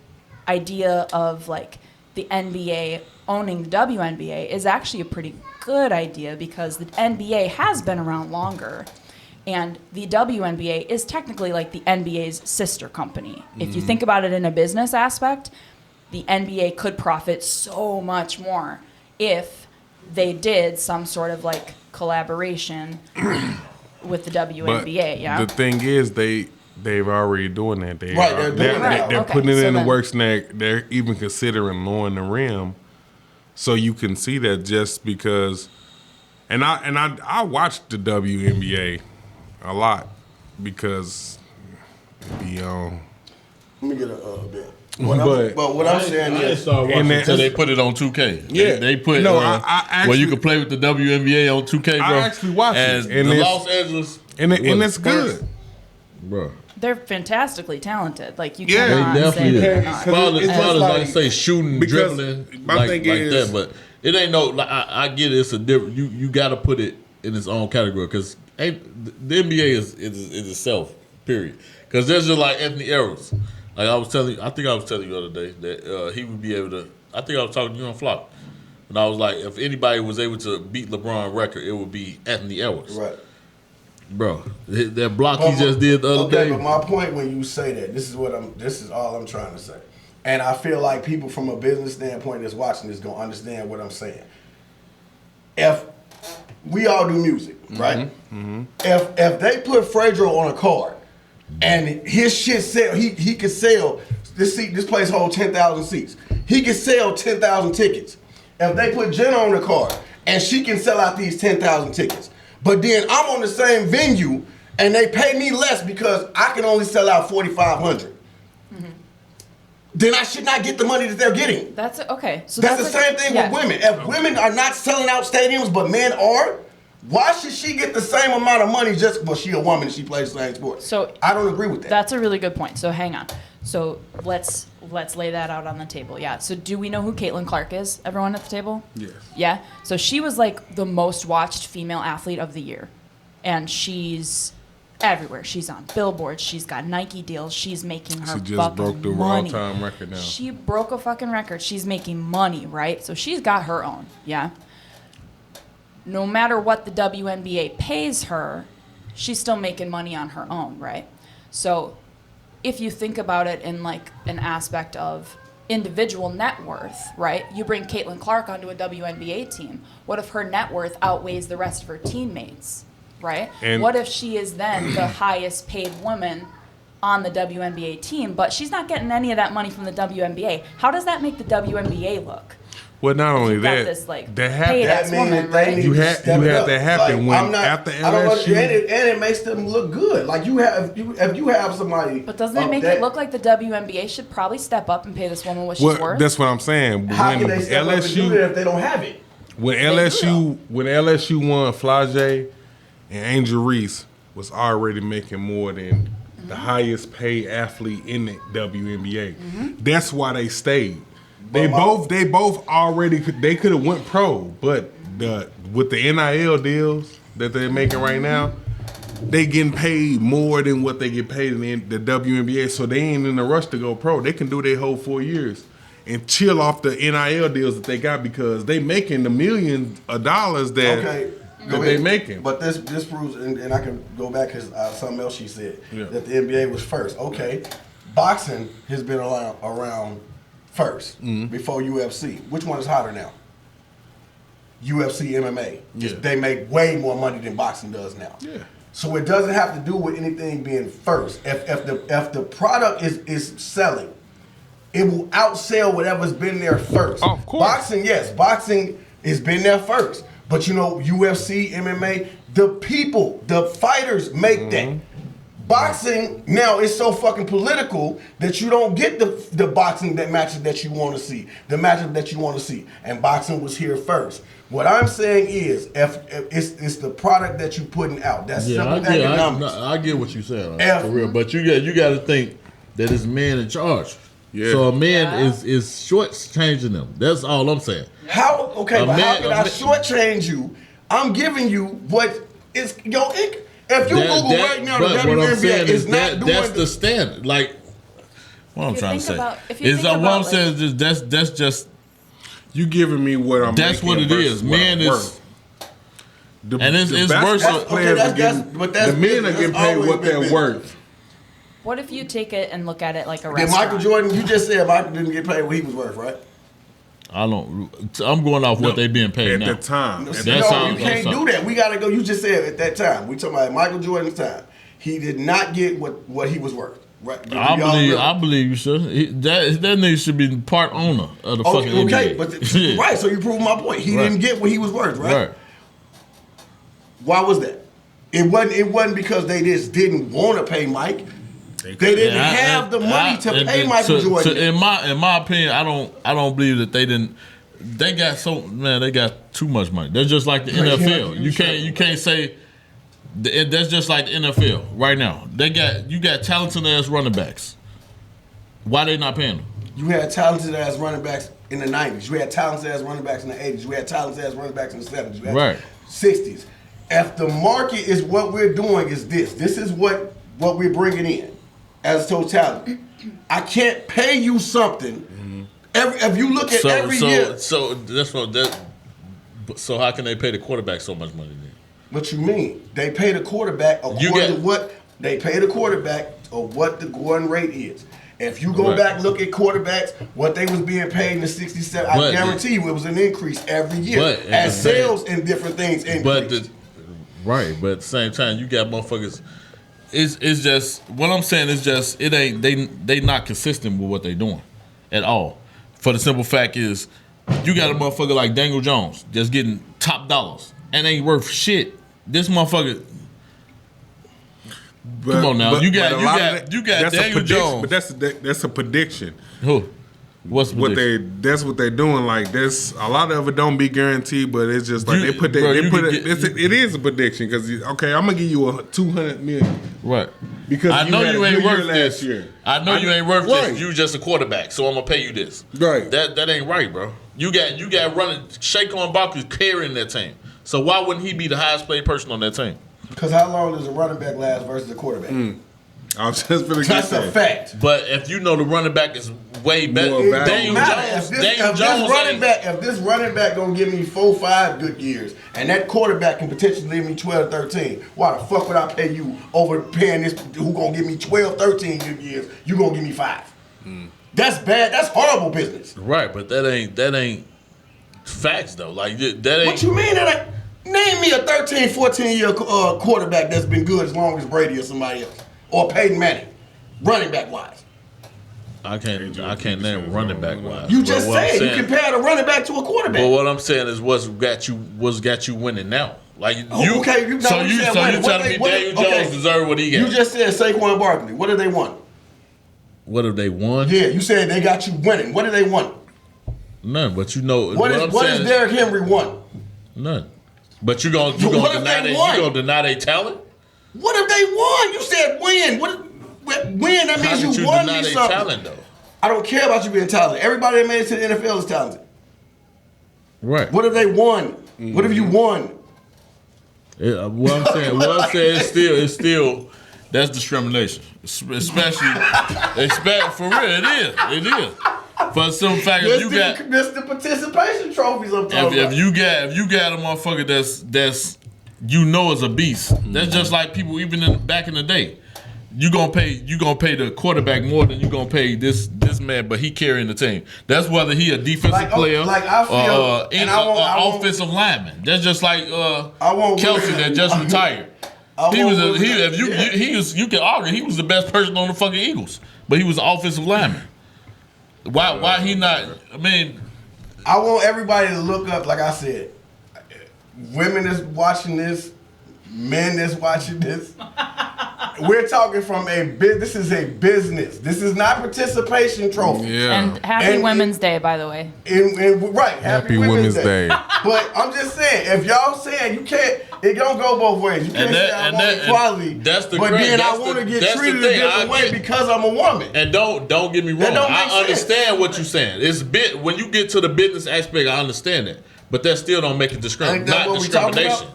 idea of like the NBA owning the WNBA is actually a pretty good idea because the NBA has been around longer. And the WNBA is technically like the NBA's sister company. If you think about it in a business aspect, the NBA could profit so much more if they did some sort of like collaboration with the WNBA. But the thing is, they've already doing that. They're Okay, putting it so in the then- works, and they're even considering lowering the rim. So you can see that just because, and I watched the WNBA a lot because it be on. Let me get a bit. What I'm saying is, until they put it on 2K. Yeah, they put I actually, where you can play with the WNBA on 2K, bro. I actually watched and it, and the it's, Los Angeles, and it's good, bro. They're fantastically talented. Like you Yeah, cannot they say definitely they're is. not. As far as like- like say shooting, because dribbling, my like thing is- that, but it ain't no. Like, I get it's a different. You got to put it in its own category because the NBA is itself. Period. Because there's just like Anthony Edwards. Like I think I was telling you the other day that he would be able to. I think I was talking to you on Flock, and I was like, if anybody was able to beat LeBron's record, it would be Anthony Edwards. right. Bro, that block he just did the other day. But my point when you say that, this is all I'm trying to say. And I feel like people from a business standpoint that's watching this gonna understand what I'm saying. If we all do music, right? Mm-hmm. If they put Fredro on a card and his shit sell, he could sell this place holds 10,000 seats. He could sell 10,000 tickets. If they put Jenna on the card and she can sell out these 10,000 tickets. But then I'm on the same venue and they pay me less because I can only sell out 4,500. Mm-hmm. Then I should not get the money that they're getting. That's okay. So that's the same thing with women. If women are not selling out stadiums but men are, why should she get the same amount of money just because she a woman and she plays the same sport? So I don't agree with that. That's a really good point. So hang on. So let's lay that out on the table. Yeah. So do we know who Caitlin Clark is? Everyone at the table? Yes. Yeah. So she was like the most watched female athlete of the year. And she's everywhere. She's on billboards. She's got Nike deals. She's making her She just fucking broke the money. all-time record now. She broke a fucking record. She's making money, right? So she's got her own. Yeah. No matter what the WNBA pays her, she's still making money on her own, right? So if you think about it in like an aspect of individual net worth, right? You bring Caitlin Clark onto a WNBA team. What if her net worth outweighs the rest of her teammates, right? And what if she is then the highest paid woman on the WNBA team, but she's not getting any of that money from the WNBA? How does that make the WNBA look? Well, not only You've got that, this, like, that paid happened. ass woman, right? You had that happen when after I don't LSU. and it makes them look good. Like if you have somebody. But doesn't it make it look like the WNBA should probably step up and pay this woman what she's worth? That's what I'm saying. How When can they step up and do that if they don't have it? When LSU won, Flage and Angel Reese was already making more than the highest paid athlete in the WNBA. That's why they stayed. They both already could have went pro, but with the NIL deals that they're making right now, they getting paid more than what they get paid in the WNBA. So they ain't in a rush to go pro. They can do their whole 4 years and chill off the NIL deals that they got because they making the millions of dollars that they making. But this proves, and I can go back because something else she said that the NBA was first. Okay, boxing has been around first before UFC. Which one is hotter now? UFC, MMA. Yeah. They make way more money than boxing does now. Yeah. So it doesn't have to do with anything being first. If the product is selling, it will outsell whatever's been there first. Oh, of course. Boxing has been there first. But UFC, MMA, the fighters make that. Boxing now is so fucking political that you don't get the boxing matches that you want to see, the matches that you want to see. And boxing was here first. What I'm saying is, if it's the product that you're putting out. That's simple economics. I get what you said, for real. But you got to think that it's a man in charge. Yeah. So a man is shortchanging them. That's all I'm saying. How can I shortchange you? I'm giving you what is your income. If you Google right now, the WNBA is not doing that's the standard. Like what I'm trying to say is what I'm saying is that's just you giving me what I'm. That's what it is. Man is. And it's worse. The men are getting paid what they're worth. What if you take it and look at it like a Did restaurant? Michael Jordan? You just said Michael didn't get paid what he was worth, right? I'm going off what they being paid at now. the time. You can't do that. We gotta go. You just said at that time. We talking about Michael Jordan's time. He did not get what he was worth. Right? I believe you should. That nigga should be part owner of the fucking NBA. Okay, but right. So you proved my point. He didn't get what he was worth, right? Why was that? It wasn't because they just didn't want to pay Mike. They didn't have the money to pay Michael Jordan. In my opinion, I don't believe that they didn't. They got they got too much money. They're just like the NFL. You can't say that's just like the NFL right now. You got talented ass running backs. Why they not paying them? You had talented ass running backs in the 90s. You had talented ass running backs in the 80s. You had talented ass running backs in the 70s. You had 60s. If the market is what we're doing is this is what we're bringing in as totality. I can't pay you something. If you look at every year. So that's what that. So how can they pay the quarterback so much money then? What you mean? They pay the quarterback according to what they pay the quarterback or what the going rate is. If you go back look at quarterbacks, what they was being paid in the 67, I guarantee you it was an increase every year as sales and different things increased. But at the same time, you got motherfuckers. It's just what I'm saying is just it ain't they not consistent with what they doing at all. For the simple fact is, you got a motherfucker like Daniel Jones just getting top dollars and ain't worth shit. This motherfucker. Come on now, you got Daniel Jones. But that's a prediction. Who? What's that's what they're doing. Like this, a lot of it don't be guaranteed, but it's just like it is a prediction because I'm gonna give you a $200 million, right? Because I know you ain't worth this. Year. I know you ain't worth this. You just a quarterback, so I'm gonna pay you this. Right? That ain't right, bro. You got running Shaquan Barkley carrying that team. So why wouldn't he be the highest paid person on that team? Because how long does a running back last versus a quarterback? I was just gonna That's a fact. But if you know the running back is way better, Daniel Jones. If this running back gonna give me 4-5 good years, and that quarterback can potentially leave me 12-13, why the fuck would I pay you over paying this who gonna give me 12-13 good years? You gonna give me 5? That's bad. That's horrible business. Right, but that ain't facts though. Like that ain't. What you mean that? Name me a 13-14 year quarterback that's been good as long as Brady or somebody else. Or Peyton Manning, running back wise. I can't name running back wise. You just said you compared a running back to a quarterback. But what I'm saying is what's got you winning now. Like you, you telling me Daniel Jones deserve what he got? You just said Saquon Barkley. What have they won? What have they won? Yeah, you said they got you winning. What have they won? None. But you know what is Derrick Henry won? None. But you gonna deny their talent? What have they won? You said win. Win, that means you won me something. Talent, though? I don't care about you being talented. Everybody that made it to the NFL is talented. Right. What have they won? Mm-hmm. What have you won? Yeah, what I'm saying is still that's discrimination. Especially for real, it is. For some fact, if you got the participation trophies I'm talking about. If you got a motherfucker that's is a beast. That's just like people even back in the day. You gonna pay the quarterback more than you gonna pay this man, but he carrying the team. That's whether he a defensive player or offensive lineman. That's just like Kelsey that just retired. You can argue he was the best person on the fucking Eagles, but he was an offensive lineman. Why he not? I mean, I want everybody to look up. Like I said, women that's watching this, men that's watching this. We're talking from this is a business. This is not participation trophy. Yeah. And happy Women's Day, by the way. Right, happy Women's Day. But I'm just saying, if y'all saying you can't, it don't go both ways. You can't say I want equality, but then I want to get treated a different way because I'm a woman. And don't get me wrong. I understand what you're saying. When you get to the business aspect, I understand it. But that still don't make it not discrimination.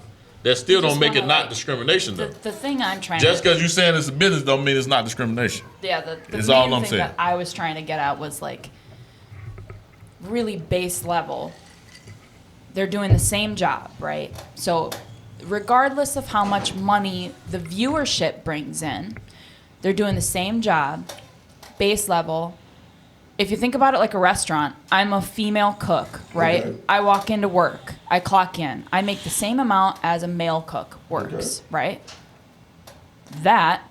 That still don't make it not discrimination, though. The thing I'm trying just because you're saying it's a business don't mean it's not discrimination. Yeah, the is main all I'm thing saying. that I was trying to get at was like really base level. They're doing the same job, right? So regardless of how much money the viewership brings in, they're doing the same job, base level. If you think about it like a restaurant, I'm a female cook, right? Okay. I walk into work. I clock in. I make the same amount as a male cook works, right? That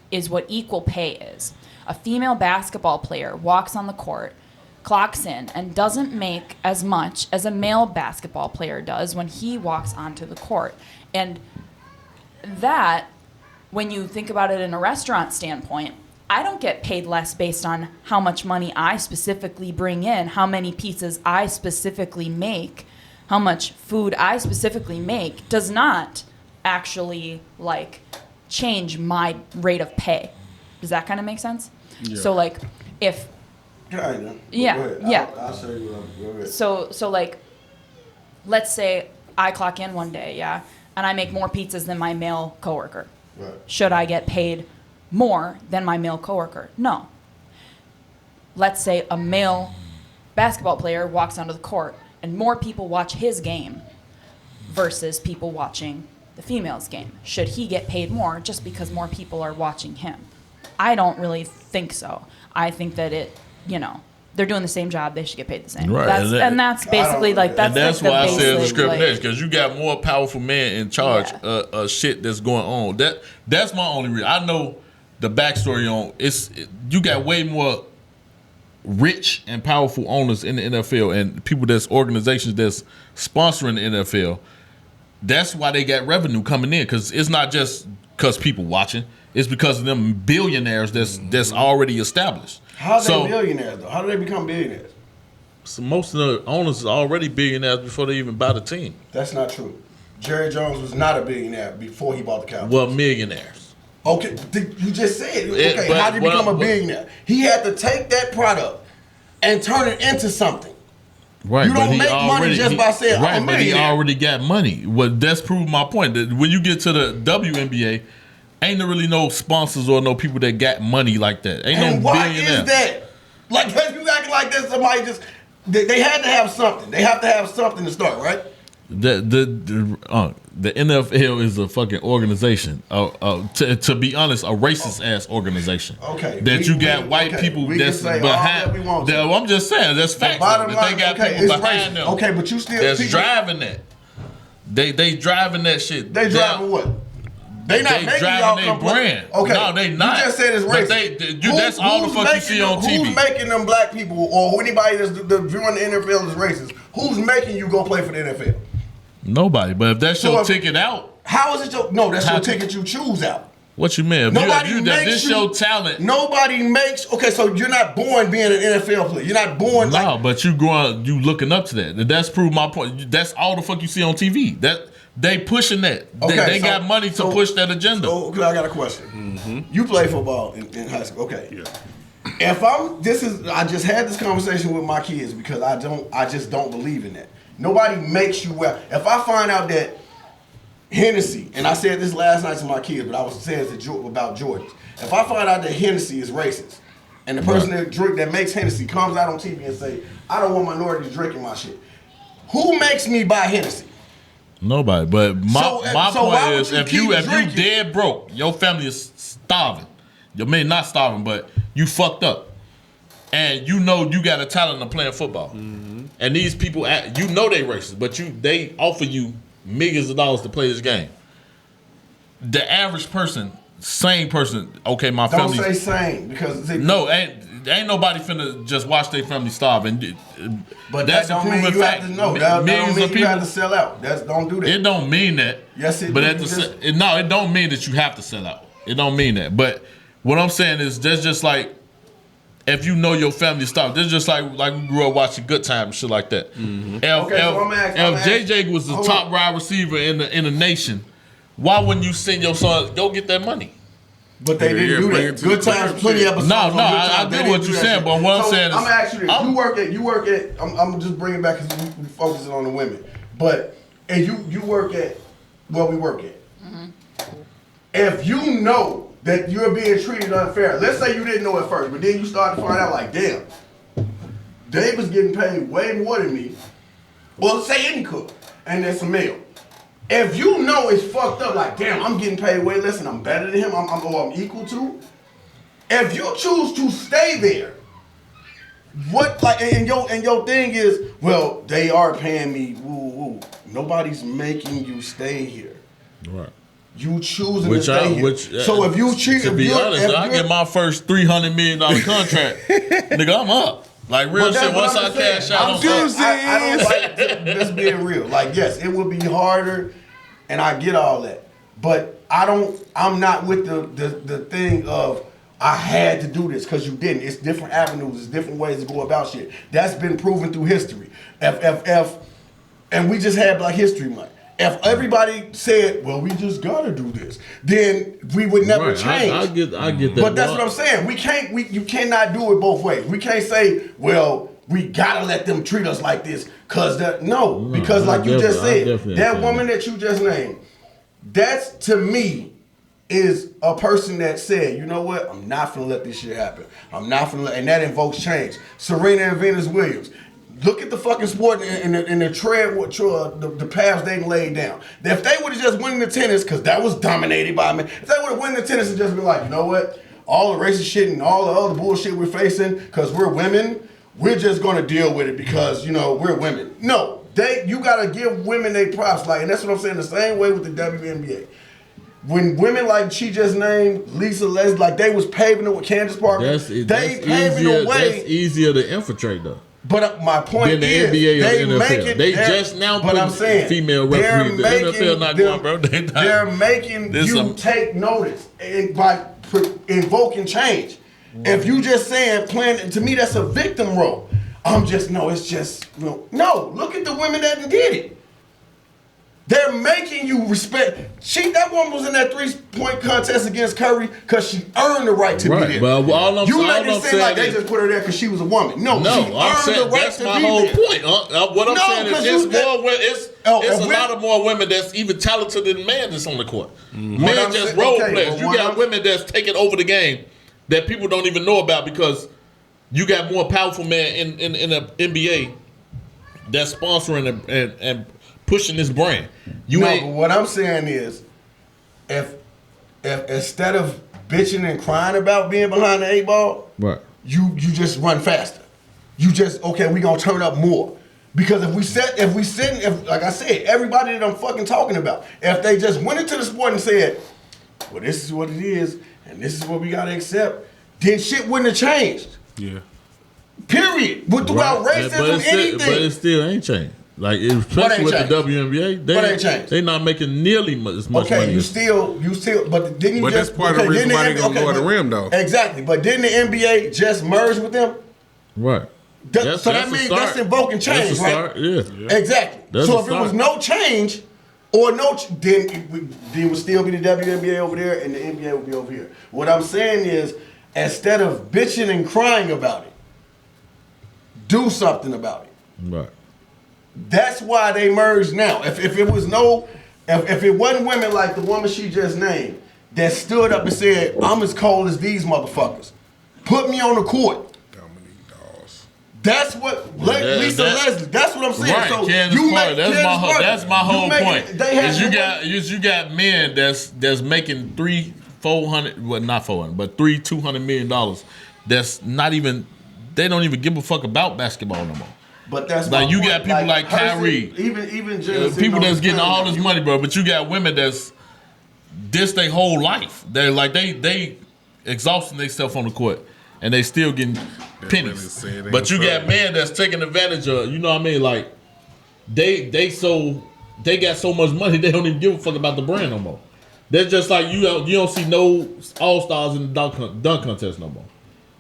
is what equal pay is. A female basketball player walks on the court, clocks in, and doesn't make as much as a male basketball player does when he walks onto the court. And that, when you think about it in a restaurant standpoint, I don't get paid less based on how much money I specifically bring in, how many pizzas I specifically make, how much food I specifically make does not actually like change my rate of pay. Does that kind of make sense? Yeah. So like if I'll show you what I'm doing. So like let's say I clock in one day, and I make more pizzas than my male coworker. Right. Should I get paid more than my male coworker? No. Let's say a male basketball player walks onto the court and more people watch his game versus people watching the female's game. Should he get paid more just because more people are watching him? I don't really think so. I think that they're doing the same job. They should get paid the same. Right. That's basically that's why I said discrimination, because you got more powerful men in charge of shit that's going on. That's my only reason. I know the backstory on you got way more rich and powerful owners in the NFL and people that's organizations that's sponsoring the NFL. That's why they got revenue coming in, because it's not just because people watching. It's because of them billionaires that's already established. How are they billionaires though? How do they become billionaires? So most of the owners are already billionaires before they even buy the team. That's not true. Jerry Jones was not a billionaire before he bought the Cowboys. Well, millionaires. Okay, you just said. Okay, how did he become a billionaire? He had to take that product and turn it into something. Right, you don't make money just by saying, right, but he already got money. Well, that's proved my point. That when you get to the WNBA, ain't there really no sponsors or no people that got money like that. Ain't and no why billionaire. Is that? Like, you acting like that, somebody just, they had to have something. They have to have something to start, right? The NFL is a fucking organization. To be honest, a racist ass organization. Okay. That you got white people that's behind. I'm just saying that's facts. They got people behind them. Okay, but you still that's driving that. They driving that shit. They driving what? They not making y'all driving come their brand. Okay, No, they not. You just said it's But racist. that's all the fuck you see on TV. Who's making them black people or anybody that's viewing the NFL is racist? Who's making you go play for the NFL? Nobody. But if that's your ticket out. How is it your... No, that's your ticket you choose out. What you mean? If this your talent. Nobody makes... Okay, so you're not born being an NFL player. You're not born but you looking up to that. That's proved my point. That's all the fuck you see on TV. That they pushing that. They got money to push that agenda. So I got a question. Mm-hmm. You play football in high school. Okay. Yeah. I just had this conversation with my kids because I just don't believe in that. Nobody makes you well. If I find out that Hennessy, and I said this last night to my kids, but I was saying it about Jordans. If I find out that Hennessy is racist, and the person that makes Hennessy comes out on TV and say, I don't want minorities drinking my shit, who makes me buy Hennessy? Nobody. But my point is, if you dead broke, your family is starving. You may not starving, but you fucked up, and you know you got a talent of playing football, and these people, you know they racist, but they offer you millions of dollars to play this game. The average person, sane person, okay, my family. Don't say sane because ain't nobody finna just watch their family starve. But that's a proven fact. That don't mean you have to sell out. Don't do that. It don't mean that. Yes, it but does. It don't mean that you have to sell out. It don't mean that. But what I'm saying is, that's just like, if you know your family starving, that's just like we grew up watching Good Time and shit like that. Mm-hmm. If JJ was the top wide receiver in the nation, why wouldn't you send your son go get that money? But they didn't do that. Good Times, plenty of episodes. I get what you're saying, but what I'm saying is, I'm actually you work at. I'm just bringing it back because we focusing on the women. But you work at where we work at. Mm-hmm. If you know that you're being treated unfair, let's say you didn't know at first, but then you start to find out like, damn, Dave was getting paid way more than me. Well, say any cook, and that's a male. If you know it's fucked up, like, damn, I'm getting paid way less and I'm better than him, I'm equal to. If you choose to stay there, and your thing is, well, they are paying me, woo. Nobody's making you stay here. Right. You choosing to stay here. So if you cheat, to be honest, I get my first $300 million contract, nigga, I'm up. Like real shit. Once I cash out, I don't like just being real. Like, yes, it would be harder, and I get all that, but I'm not with the thing of I had to do this because you didn't. It's different avenues. It's different ways to go about shit. That's been proven through history. And we just had Black History Month. If everybody said, well, we just gotta do this, then we would never change. I get that. But that's what I'm saying. You cannot do it both ways. We can't say, well, we gotta let them treat us like this, because like you just said, that woman that you just named, that's, to me, is a person that said, you know what, I'm not gonna let this shit happen. I'm not gonna and that invokes change. Serena and Venus Williams. Look at the fucking sport and the tread, the paths they laid down. If they would have just won the tennis, because that was dominated by men, if they would have won the tennis and just been like, you know what, all the racist shit and all the other bullshit we're facing, because we're women, we're just going to deal with it because, we're women. No, you got to give women their props. And that's what I'm saying, the same way with the WNBA. When women like she just named, Lisa Leslie, like they was paving it with Candace Parker, paving the way. That's easier to infiltrate, though. But my point is, they just now put female referees. The NFL not going, bro. They're making you take notice by invoking change. If you just saying playing, to me that's a victim role. Look at the women that did it. They're making you respect. That woman was in that 3-point contest against Curry because she earned the right to be there. But you make it seem like they just put her there because she was a woman. No, she earned the right to be there. That's my whole point. What I'm saying is it's a lot of more women that's even talented than men that's on the court. Men just role players. You got women that's taking over the game that people don't even know about because you got more powerful men in the NBA that's sponsoring and pushing this brand. But what I'm saying is, if instead of bitching and crying about being behind the 8-ball, right, you just run faster. You just we gonna turn up more. Because if like I said, everybody that I'm fucking talking about, if they just went into the sport and said, well, this is what it is, and this is what we gotta accept, then shit wouldn't have changed. Yeah. Period. Throughout racism, anything. But it still ain't changed. Like, especially with the WNBA, they not making nearly as much money. Okay, you still, but didn't you But just... that's part of the reason why they gonna go to the rim, though. Exactly, but didn't the NBA just merge with them? Right. So that means that's invoking change, right? Yeah. Exactly. So if it was no change, or then it would still be the WNBA over there, and the NBA would be over here. What I'm saying is, instead of bitching and crying about it, do something about it. Right. That's why they merged now. If it was if it wasn't women like the woman she just named that stood up and said, I'm as cold as these motherfuckers, put me on the court. Dominique Dawes. That's what Lisa Leslie. That's what I'm saying. Right, So that's my whole point. You got men that's making $200 million. That's not even. They don't even give a fuck about basketball no more. But that's like you got people like Kyrie, even people that's getting all this money, bro. But you got women that's this their whole life. They're like they exhausting themselves on the court, and they still getting pennies. But you got men that's taking advantage of. You know what I mean? Like they got so much money they don't even give a fuck about the brand no more. They're just like you don't see no all stars in the dunk contest no more.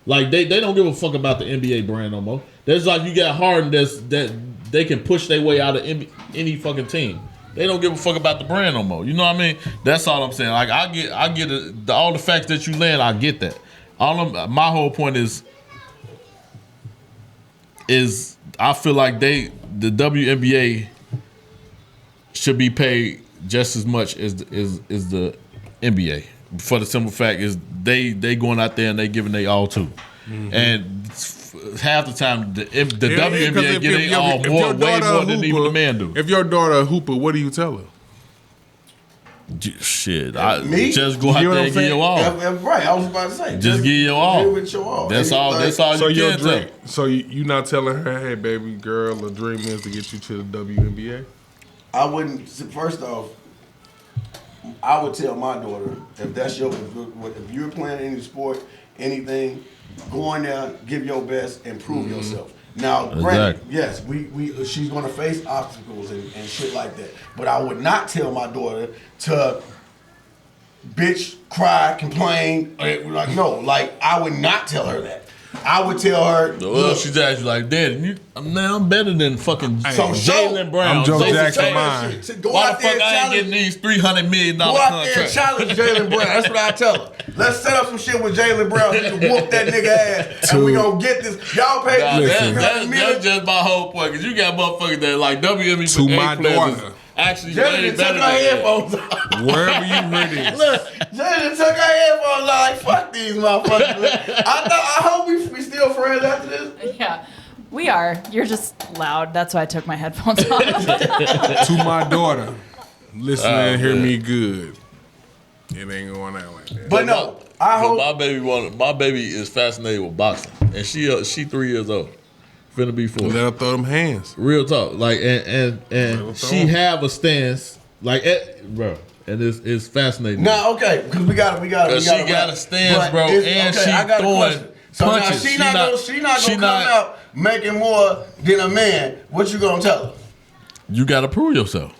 Like they don't give a fuck about the NBA brand no more. There's like you got Harden that they can push their way out of any fucking team. They don't give a fuck about the brand no more. You know what I mean? That's all I'm saying. Like I get all the facts that you land. I get that. My whole point is I feel like the WNBA should be paid just as much as the NBA. For the simple fact is they going out there and they giving they all too. Mm-hmm. And half the time the WNBA get they all way more than even the man do. If your daughter a hooper, what do you tell her? Shit, just go out there and give your all. Right, I was about to say. Just give your all. Give it your all. That's all. That's all you can tell. So you not telling her, hey, baby girl, the dream is to get you to the WNBA? I wouldn't. First off, I would tell my daughter if that's if you're playing any sport, anything, go in there, give your best, and prove yourself. Now, granted, yes, she's gonna face obstacles and shit like that. But I would not tell my daughter to bitch, cry, complain. Like no, I would not tell her that. I would tell her. Well, she's actually like, Dad, I'm better than fucking Jaylen Brown. I'm Joe Jackson mine. Why the fuck I ain't getting these $300 million contracts? Go out there and challenge Jaylen Brown. That's what I tell her. Let's set up some shit with Jaylen Brown. He can whoop that nigga ass, and we gonna get this. Y'all pay that's just my whole point. Cause you got motherfuckers that like WNBA to my daughter. Actually, Jaylen took her headphones off. Wherever you heard it. Look, Jaylen took her headphones off. Like, fuck these motherfuckers. I hope we still friends after this. Yeah, we are. You're just loud. That's why I took my headphones off. To my daughter, listen and hear me good. It ain't going out like that. But no, I hope my baby is fascinated with boxing, and she 3 years old. Finna be 4. Let her throw them hands. Real talk, like and she have a stance, like bro, and it's fascinating. Nah, okay, because we got. She got a stance, bro, and she throwing punches. Now, she not gonna come out making more than a man. What you gonna tell her? You gotta prove yourself.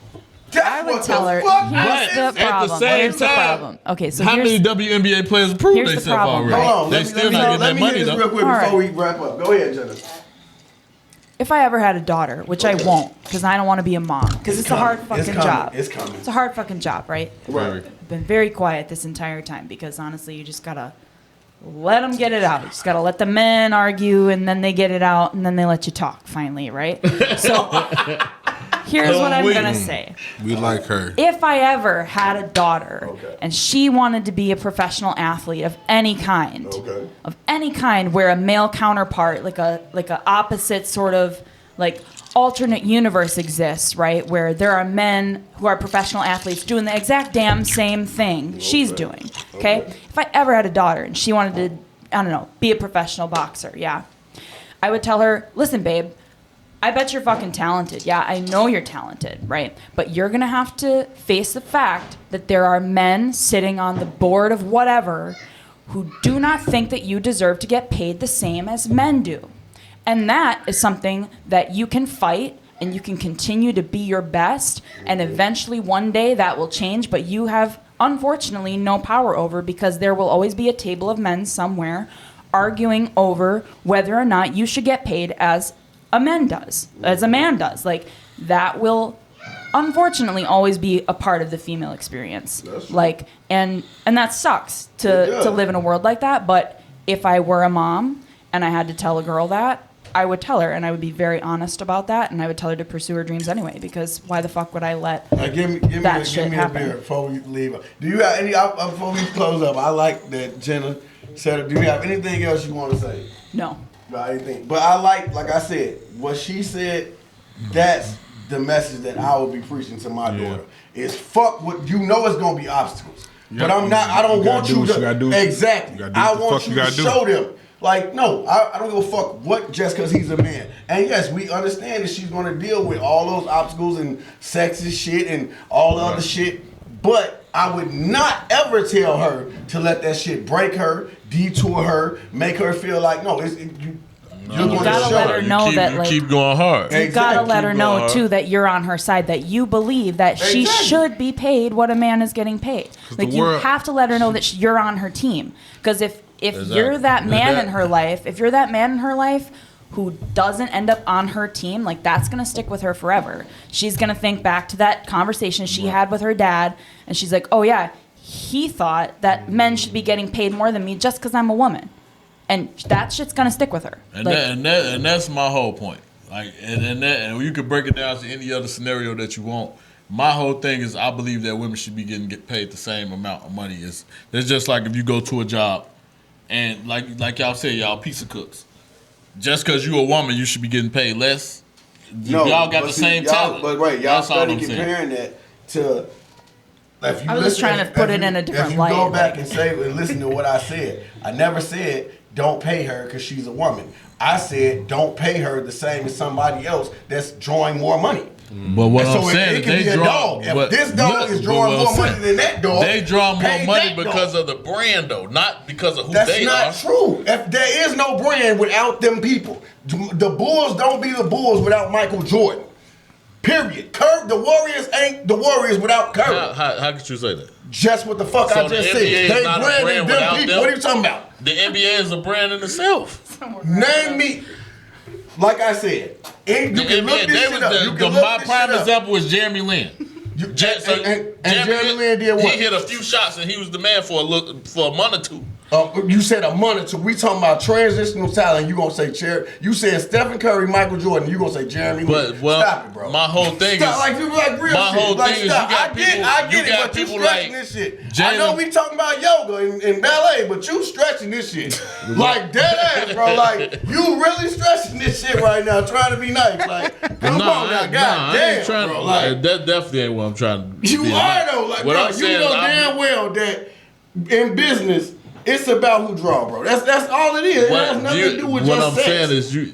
I would tell her. Here's the problem. Here's the problem. Okay, so how many WNBA players proved themselves already? Hold on, they still not getting that money though. Real quick before we wrap up. Go ahead, Jenna. If I ever had a daughter, which I won't, because I don't want to be a mom, because it's a hard fucking job. It's coming. It's a hard fucking job, right? Right. I've been very quiet this entire time because honestly, you just gotta let them get it out. You just gotta let the men argue, and then they get it out, and then they let you talk finally, right? So here's what I'm gonna say. We like her. If I ever had a daughter and she wanted to be a professional athlete of any kind, where a male counterpart, like a opposite sort of like alternate universe exists, right? Where there are men who are professional athletes doing the exact damn same thing she's doing. Okay? If I ever had a daughter and she wanted to, I don't know, be a professional boxer, I would tell her, listen, babe, I bet you're fucking talented. Yeah, I know you're talented, right? But you're going to have to face the fact that there are men sitting on the board of whatever who do not think that you deserve to get paid the same as men do. And that is something that you can fight and you can continue to be your best, and eventually one day that will change, but you have unfortunately no power over, because there will always be a table of men somewhere arguing over whether or not you should get paid as a man does. Like, that will unfortunately always be a part of the female experience. Like, and that sucks to live in a world like that. But if I were a mom and I had to tell a girl that, I would tell her, and I would be very honest about that, and I would tell her to pursue her dreams anyway, because why the fuck would I let give me a beer before we leave. Do you have any, before we close up, I like that Jenna said, do you have anything else you want to say? No. About anything? But I like I said, what she said, that's the message that I will be preaching to my daughter. Is fuck what, you know it's going to be obstacles. But I don't want you to, exactly. I want you to show them. Like, no, I don't give a fuck what, just because he's a man. And yes, we understand that she's going to deal with all those obstacles and sexist shit and all the other shit. But I would not ever tell her to let that shit break her, detour her, make her feel like, no, you gotta let her know that, like, keep going hard. You gotta let her know too that you're on her side, that you believe that she should be paid what a man is getting paid. Like, you have to let her know that you're on her team. Because if you're that man in her life, who doesn't end up on her team, like, that's gonna stick with her forever. She's gonna think back to that conversation she had with her dad, and she's like, oh yeah, he thought that men should be getting paid more than me just because I'm a woman. And that shit's gonna stick with her. And, like, and that's my whole point. Like, and you could break it down to any other scenario that you want. My whole thing is, I believe that women should be get paid the same amount of money. It's just like if you go to a job, and like y'all said, y'all pizza cooks. Just because you're a woman, you should be getting paid less. No, y'all got the same talent. But right, y'all started comparing that to. If you I was just trying to put it in a different light. If you go back and listen to what I said, I never said don't pay her because she's a woman. I said don't pay her the same as somebody else that's drawing more money. But what I'm saying is they draw. If this dog is drawing more money than that dog, they draw more money because of the brand, though, not because of who they are. That's not true. If there is no brand without them people, the Bulls don't be the Bulls without Michael Jordan. Period. The Warriors ain't the Warriors without Curry. How could you say that? Just what the fuck I just said. They branded them people. Them? What are you talking about? The NBA is a brand in itself. Name me. Like I said, you can look this shit up. My prime example was Jeremy Lin. Jeremy Lin did what? He hit a few shots and he was the man for a month or two. You said a month or two. We talking about transitional talent. You gonna say You said Stephen Curry, Michael Jordan. You gonna say Jeremy Lin. Stop it, bro. My whole thing is real my shit. whole thing is I get it, but you stretching this shit. I know we talking about yoga and ballet, but you stretching this shit like dead ass, bro. Like, you really stretching this shit right now, trying to be nice. Like, come on now, goddamn, bro. Like, that definitely ain't what I'm trying to. You are though, like, bro. You know damn well that in business, it's about who draw, bro. That's all it is. It has nothing to do with what just I'm sex. saying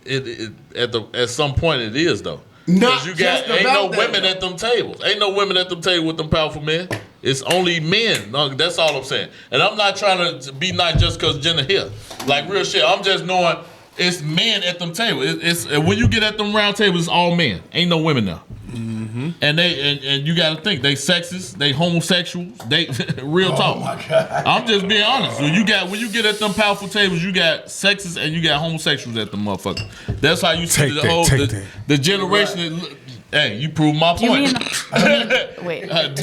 is, at some point it is though. Not you just ain't no that, women though. at them tables. Ain't no women at them tables with them powerful men. It's only men. No, that's all I'm saying. And I'm not trying to be nice just because Jenna here. Like, real shit. I'm just knowing it's men at them tables. It's when you get at them round tables, it's all men. Ain't no women now. Mm-hmm. And and you got to think they sexist, they homosexuals, they real talk. Oh my God. I'm just being honest. When you get at them powerful tables, you got sexists and you got homosexuals at them motherfuckers. That's how you see the generation. Right. Hey, you prove my point. Wait. No, I'm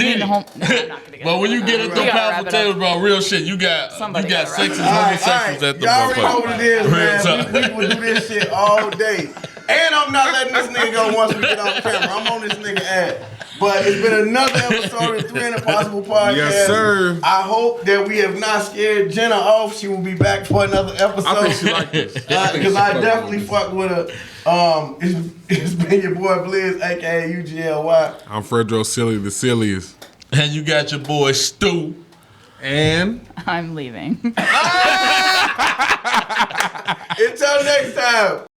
not gonna get but when you get at them powerful tables, bro, real shit, you got sexist homosexuals at them motherfuckers. Y'all already know what it is, man. We will do this shit all day. And I'm not letting this nigga go once we get off camera. I'm on this nigga ass. But it's been another episode of 3 Impossible Podcast. Yes, sir. I hope that we have not scared Jenna off. She will be back for another episode. I think she like this. Because I definitely fuck with her. It's been your boy Blizz, a.k.a. U.G.L.Y. I'm Fredrosilly, the silliest. And you got your boy Stu. And I'm leaving. Until next time.